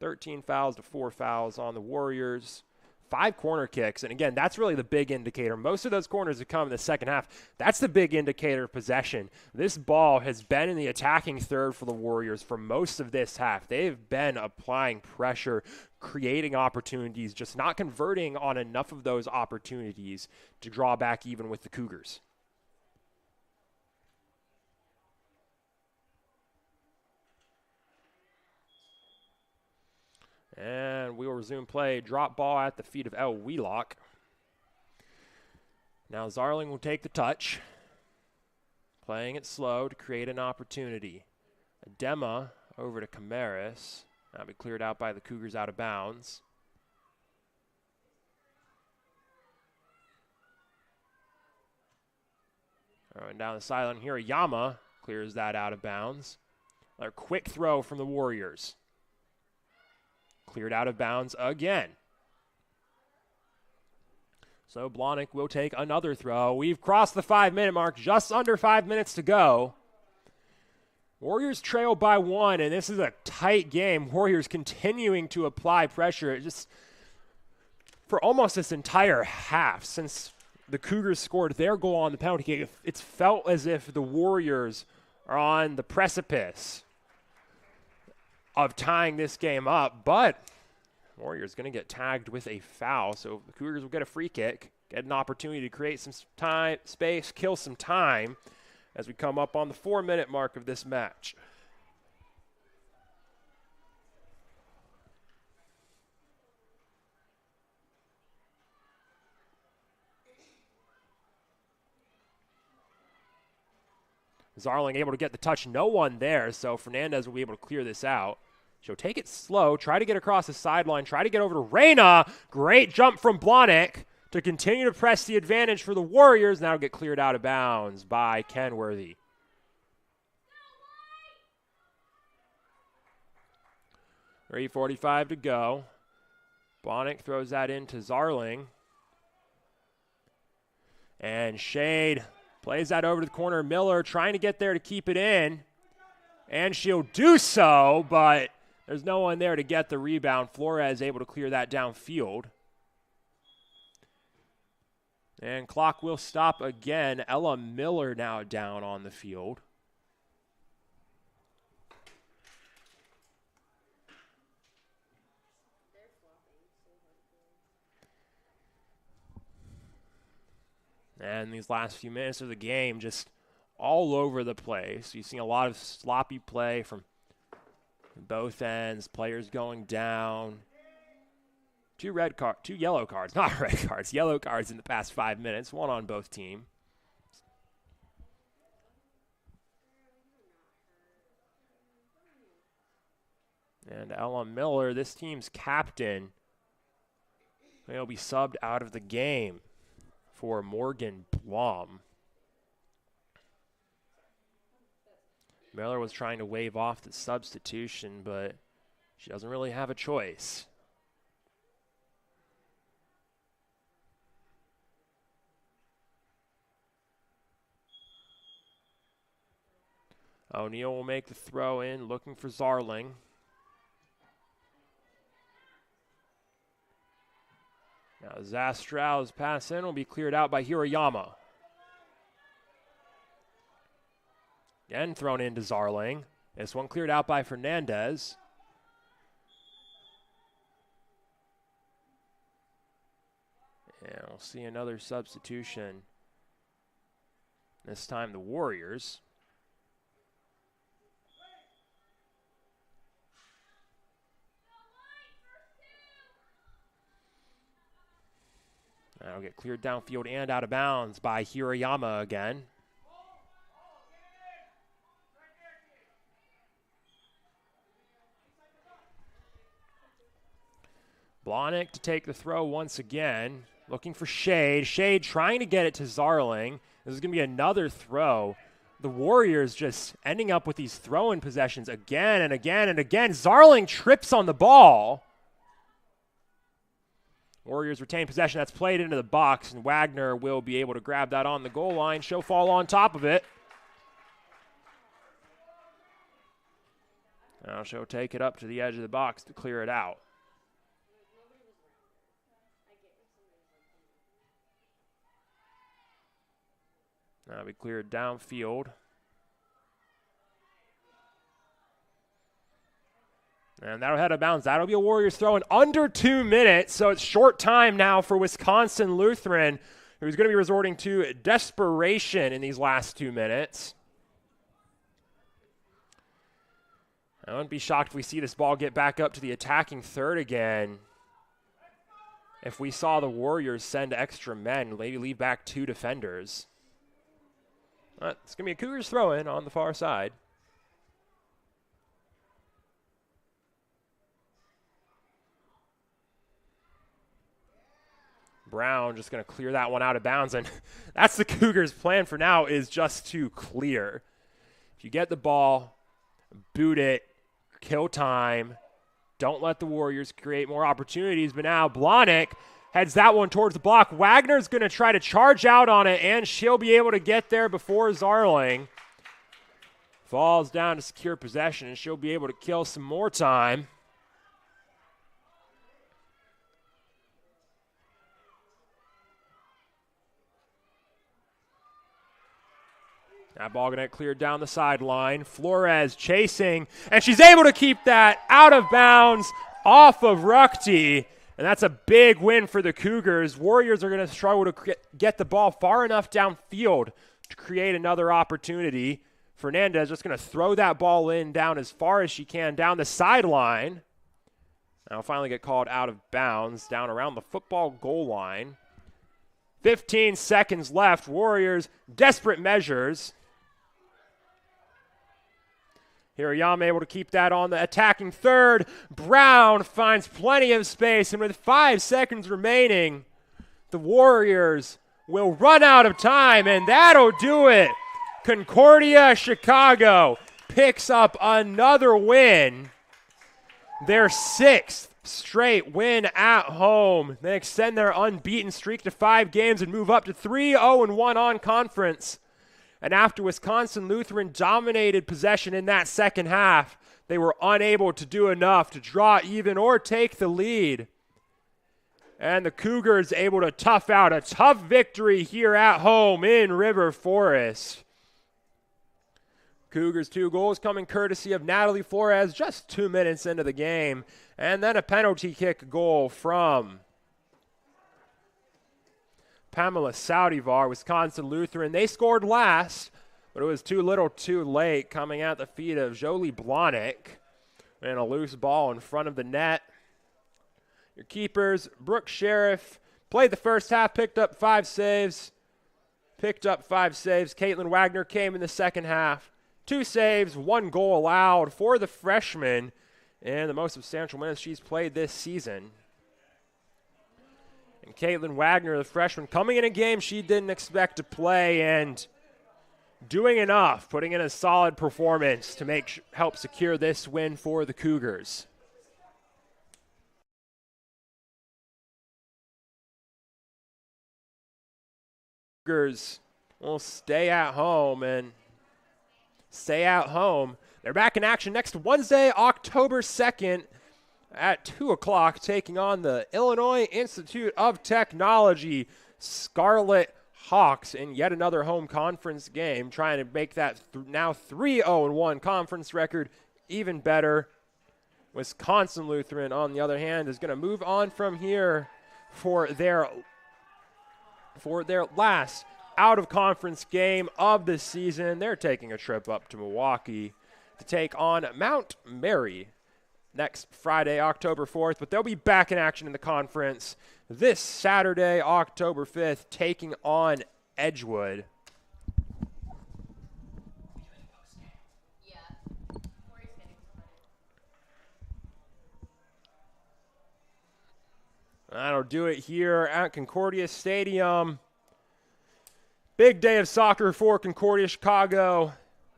13 fouls to 4 fouls on the Warriors. 5 corner kicks, and again, that's really the big indicator. Most of those corners have come in the second half. That's the big indicator of possession. This ball has been in the attacking third for the Warriors for most of this half. They've been applying pressure, creating opportunities, just not converting on enough of those opportunities to draw back even with the Cougars. And we will resume play. Drop ball at the feet of El Wheelock. Now Zarling will take the touch. Playing it slow to create an opportunity. Adema over to Camaris. That'll be cleared out by the Cougars out of bounds. And down the sideline here, Yama clears that out of bounds. Another quick throw from the Warriors. Cleared out of bounds again. So Blahnik will take another throw. We've crossed the 5-minute mark, just under 5 minutes to go. Warriors trail by 1, and this is a tight game. Warriors continuing to apply pressure just for almost this entire half. Since the Cougars scored their goal on the penalty kick, it's felt as if the Warriors are on the precipice of tying this game up, but Warriors going to get tagged with a foul, so the Cougars will get a free kick, get an opportunity to create some time, space, kill some time as we come up on the 4-minute mark of this match. Zarling able to get the touch, no one there, so Fernandez will be able to clear this out. She'll take it slow, try to get across the sideline, try to get over to Reyna. Great jump from Blahnik to continue to press the advantage for the Warriors. Now get cleared out of bounds by Kenworthy. .345 to go. Blahnik throws that into Zarling. And Shade plays that over to the corner. Miller trying to get there to keep it in. And she'll do so, but there's no one there to get the rebound. Flores able to clear that downfield. And clock will stop again. Ella Miller now down on the field. And these last few minutes of the game just all over the place. You've seen a lot of sloppy play from both ends, players going down. 2 yellow cards, not red cards, yellow cards in the past 5 minutes, one on both teams. And Ella Miller, this team's captain, will be subbed out of the game for Morgan Blum. Miller was trying to wave off the substitution, but she doesn't really have a choice. O'Neal will make the throw in, looking for Zarling. Now Zastrow's pass in will be cleared out by Hirayama. Again thrown into Zarling. This one cleared out by Fernandez. And we'll see another substitution This time the Warriors. That'll get cleared downfield and out of bounds by Hirayama again. Blahnik to take the throw once again. Looking for Shade. Shade trying to get it to Zarling. This is going to be another throw. The Warriors just ending up with these throw-in possessions again and again and again. Zarling trips on the ball. Warriors retain possession. That's played into the box, and Wagner will be able to grab that on the goal line. Showfall on top of it. Now she'll take it up to the edge of the box to clear it out. Now we cleared downfield. And that'll head out of bounds. That'll be a Warriors throw in under 2 minutes. So it's short time now for Wisconsin Lutheran, who's going to be resorting to desperation in these last 2 minutes. I wouldn't be shocked if we see this ball get back up to the attacking third again. If we saw the Warriors send extra men, maybe leave back 2 defenders. It's going to be a Cougars throw-in on the far side. Brown just going to clear that one out of bounds, and that's the Cougars' plan for now, is just to clear. If you get the ball, boot it, kill time, don't let the Warriors create more opportunities. But now Blahnik heads that one towards the block. Wagner's going to try to charge out on it, and she'll be able to get there before Zarling. Falls down to secure possession, and she'll be able to kill some more time. That ball going to get cleared down the sideline. Flores chasing, and she's able to keep that out of bounds off of Ruckty. And that's a big win for the Cougars. Warriors are going to struggle to get the ball far enough downfield to create another opportunity. Fernandez just going to throw that ball in down as far as she can down the sideline. Now finally get called out of bounds down around the football goal line. 15 seconds left. Warriors, desperate measures. Hirayama able to keep that on the attacking third. Brown finds plenty of space, and with 5 seconds remaining, the Warriors will run out of time, and that'll do it. Concordia Chicago picks up another win. Their 6th straight win at home. They extend their unbeaten streak to 5 games and move up to 3-0-1 on conference. And after Wisconsin Lutheran dominated possession in that second half, they were unable to do enough to draw even or take the lead. And the Cougars able to tough out a tough victory here at home in River Forest. Cougars 2 goals coming courtesy of Natalie Flores just 2 minutes into the game. And then a penalty kick goal from Pamela Saudivar, Wisconsin Lutheran. They scored last, but it was too little too late, coming at the feet of Jolie Blahnik. And a loose ball in front of the net. Your keepers, Brooke Sheriff, played the first half, picked up 5 saves. Caitlin Wagner came in the second half. 2 saves, 1 goal allowed for the freshman, and the most substantial minutes she's played this season. And Caitlin Wagner, the freshman, coming in a game she didn't expect to play and doing enough, putting in a solid performance to help secure this win for the Cougars. Cougars will stay at home. They're back in action next Wednesday, October 2nd at 2 o'clock, taking on the Illinois Institute of Technology Scarlet Hawks in yet another home conference game, trying to make that now 3-0-1 conference record even better. Wisconsin Lutheran, on the other hand, is going to move on from here for their last out-of-conference game of the season. They're taking a trip up to Milwaukee to take on Mount Mary next Friday, October 4th, but they'll be back in action in the conference this Saturday, October 5th, taking on Edgewood. That'll do it here at Concordia Stadium. Big day of soccer for Concordia Chicago.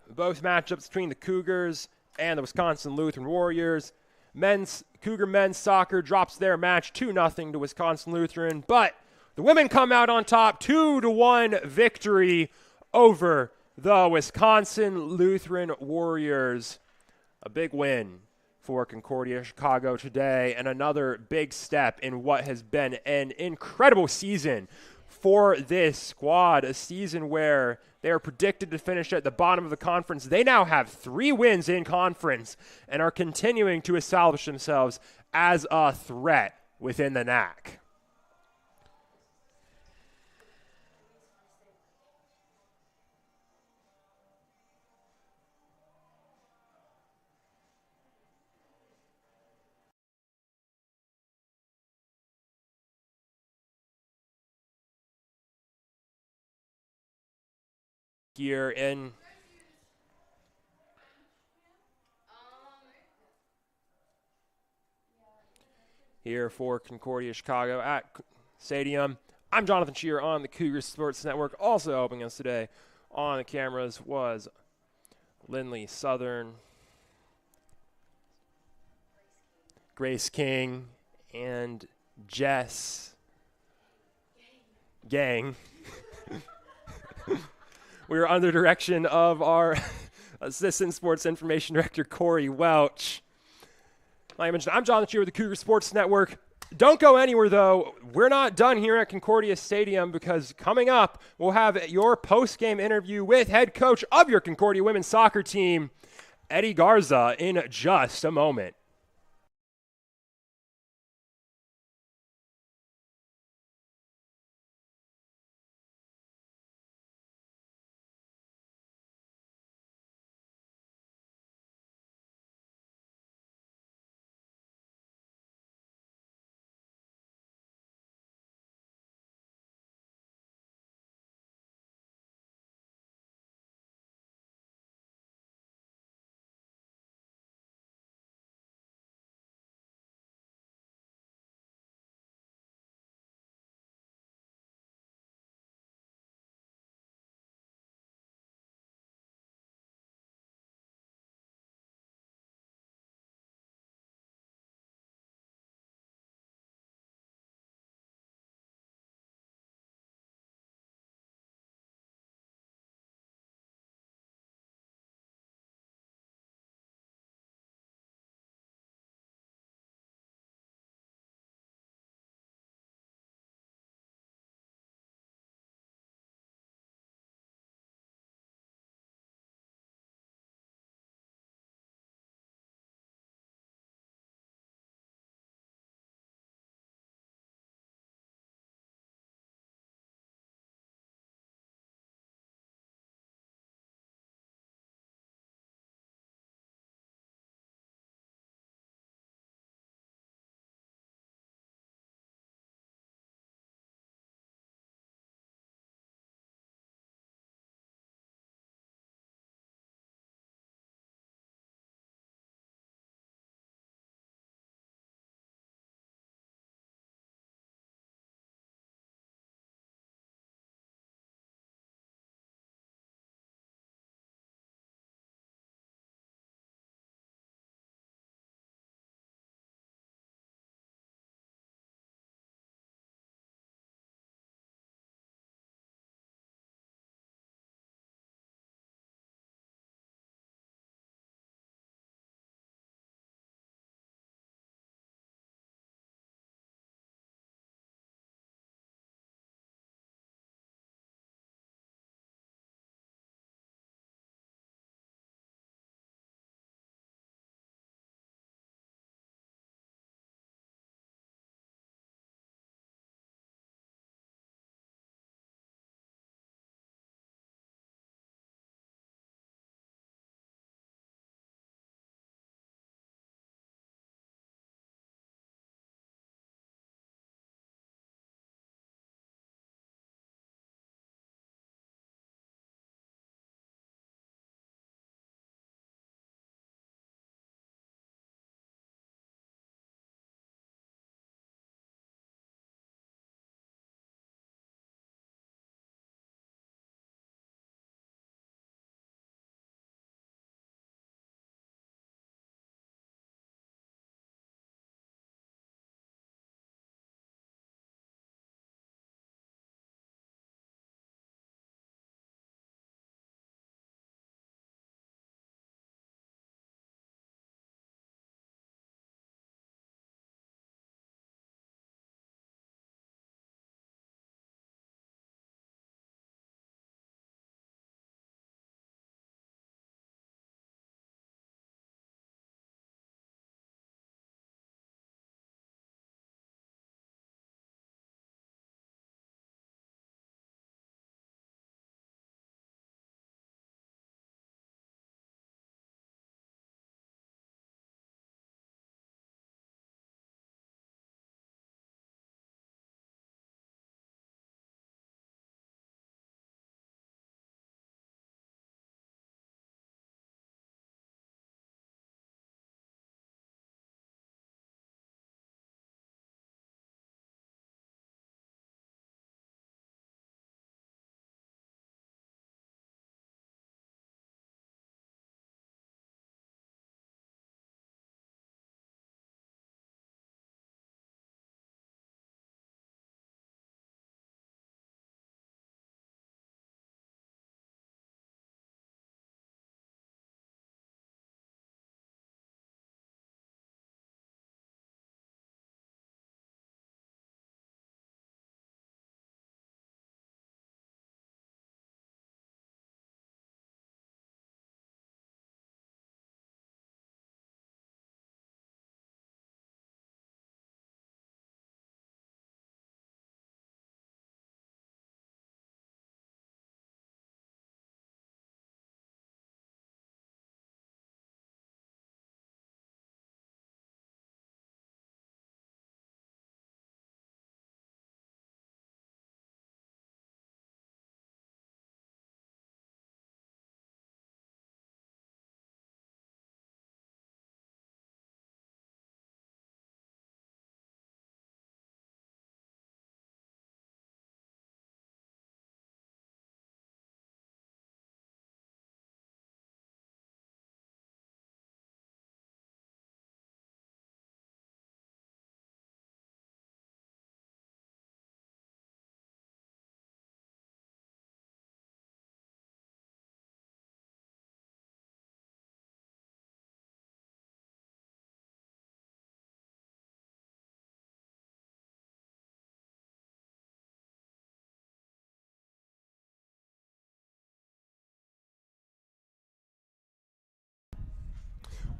Both matchups between the Cougars and the Wisconsin Lutheran Warriors. Cougar men's soccer drops their match 2-0 to Wisconsin Lutheran, but the women come out on top, 2-1 victory over the Wisconsin Lutheran Warriors. A big win for Concordia Chicago today, and another big step in what has been an incredible season for this squad, a season where they are predicted to finish at the bottom of the conference. They now have 3 wins in conference and are continuing to establish themselves as a threat within the NAC. Here for Concordia Chicago at Stadium. I'm Jonathan Shear on the Cougar Sports Network. Also helping us today on the cameras was Lindley Southern, Grace King, and Jess Gang. We are under direction of our Assistant Sports Information Director, Corey Welch. Like I mentioned, I'm Jonathan Shear with the Cougar Sports Network. Don't go anywhere, though. We're not done here at Concordia Stadium, because coming up, we'll have your post-game interview with head coach of your Concordia women's soccer team, Eddie Garza, in just a moment.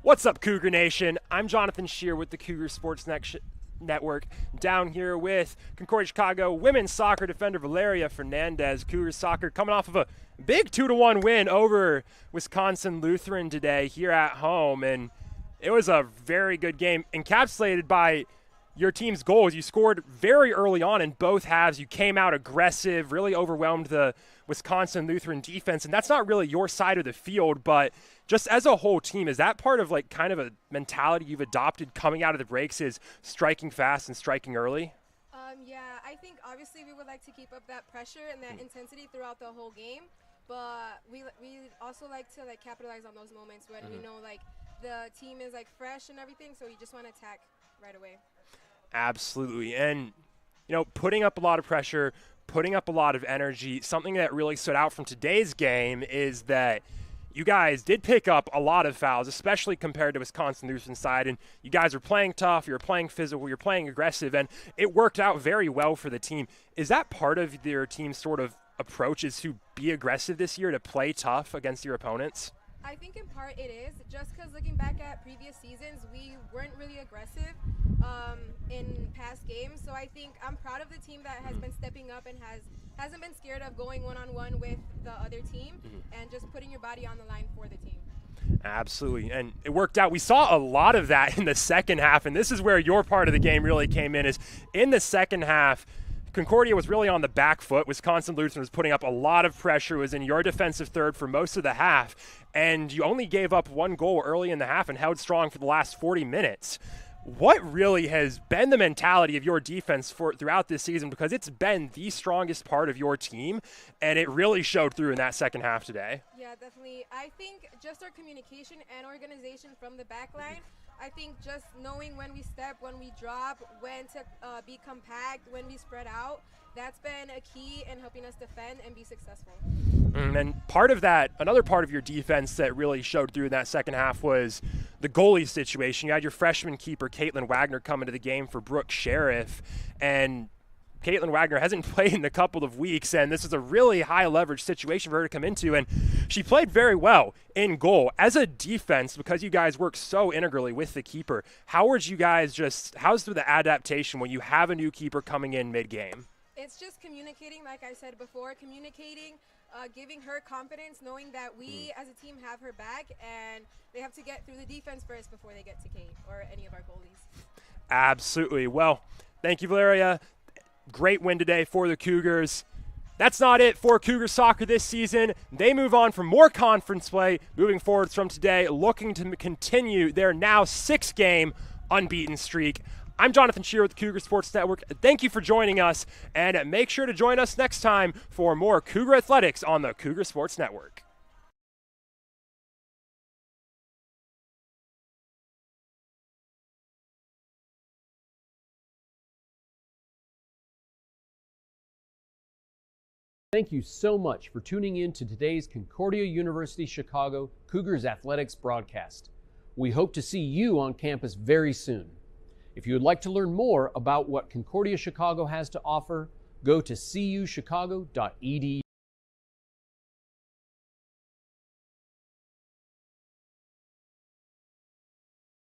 What's up, Cougar Nation? I'm Jonathan Shear with the Cougar Sports Network, down here with Concordia Chicago women's soccer defender Valeria Fernandez. Cougar soccer coming off of a big 2-1 win over Wisconsin Lutheran today here at home, and it was a very good game encapsulated by your team's goals. You scored very early on in both halves. You came out aggressive, really overwhelmed the Wisconsin Lutheran defense, and that's not really your side of the field, but just as a whole team, is that part of like kind of a mentality you've adopted coming out of the breaks, is striking fast and striking early? Yeah, I think obviously we would like to keep up that pressure and that intensity throughout the whole game, but we also like to like capitalize on those moments when we know like the team is like fresh and everything, so you just want to attack right away. Absolutely. And, you know, putting up a lot of pressure, putting up a lot of energy, something that really stood out from today's game is that you guys did pick up a lot of fouls, especially compared to Wisconsin Lutheran's side, and you guys were playing tough, you were playing physical, you're playing aggressive, and it worked out very well for the team. Is that part of your team's sort of approach, is to be aggressive this year, to play tough against your opponents? I think in part it is, just because looking back at previous seasons, we weren't really aggressive in past games. So I think I'm proud of the team that has been stepping up and hasn't been scared of going one-on-one with the other team and just putting your body on the line for the team. Absolutely, and it worked out. We saw a lot of that in the second half, and this is where your part of the game really came in, is in the second half, Concordia was really on the back foot. Wisconsin Lutheran was putting up a lot of pressure, was in your defensive third for most of the half, and you only gave up one goal early in the half and held strong for the last 40 minutes. What really has been the mentality of your defense throughout this season? Because it's been the strongest part of your team, and it really showed through in that second half today. Yeah, definitely. I think just our communication and organization from the back line, I think just knowing when we step, when we drop, when to be compact, when we spread out, that's been a key in helping us defend and be successful. And part of that, another part of your defense that really showed through in that second half was the goalie situation. You had your freshman keeper, Caitlin Wagner, come into the game for Brooke Sheriff, and Caitlin Wagner hasn't played in a couple of weeks, and this is a really high leverage situation for her to come into, and she played very well in goal. As a defense, because you guys work so integrally with the keeper, how's the adaptation when you have a new keeper coming in mid-game? It's just communicating, like I said before, giving her confidence, knowing that we as a team have her back, and they have to get through the defense first before they get to Kate or any of our goalies. Absolutely. Well, thank you, Valeria. Great win today for the Cougars. That's not it for Cougar soccer this season. They move on for more conference play moving forward from today, looking to continue their now 6-game unbeaten streak. I'm Jonathan Shear with the Cougar Sports Network. Thank you for joining us, and make sure to join us next time for more Cougar Athletics on the Cougar Sports Network. Thank you so much for tuning in to today's Concordia University Chicago Cougars Athletics broadcast. We hope to see you on campus very soon. If you would like to learn more about what Concordia Chicago has to offer, go to cuchicago.edu.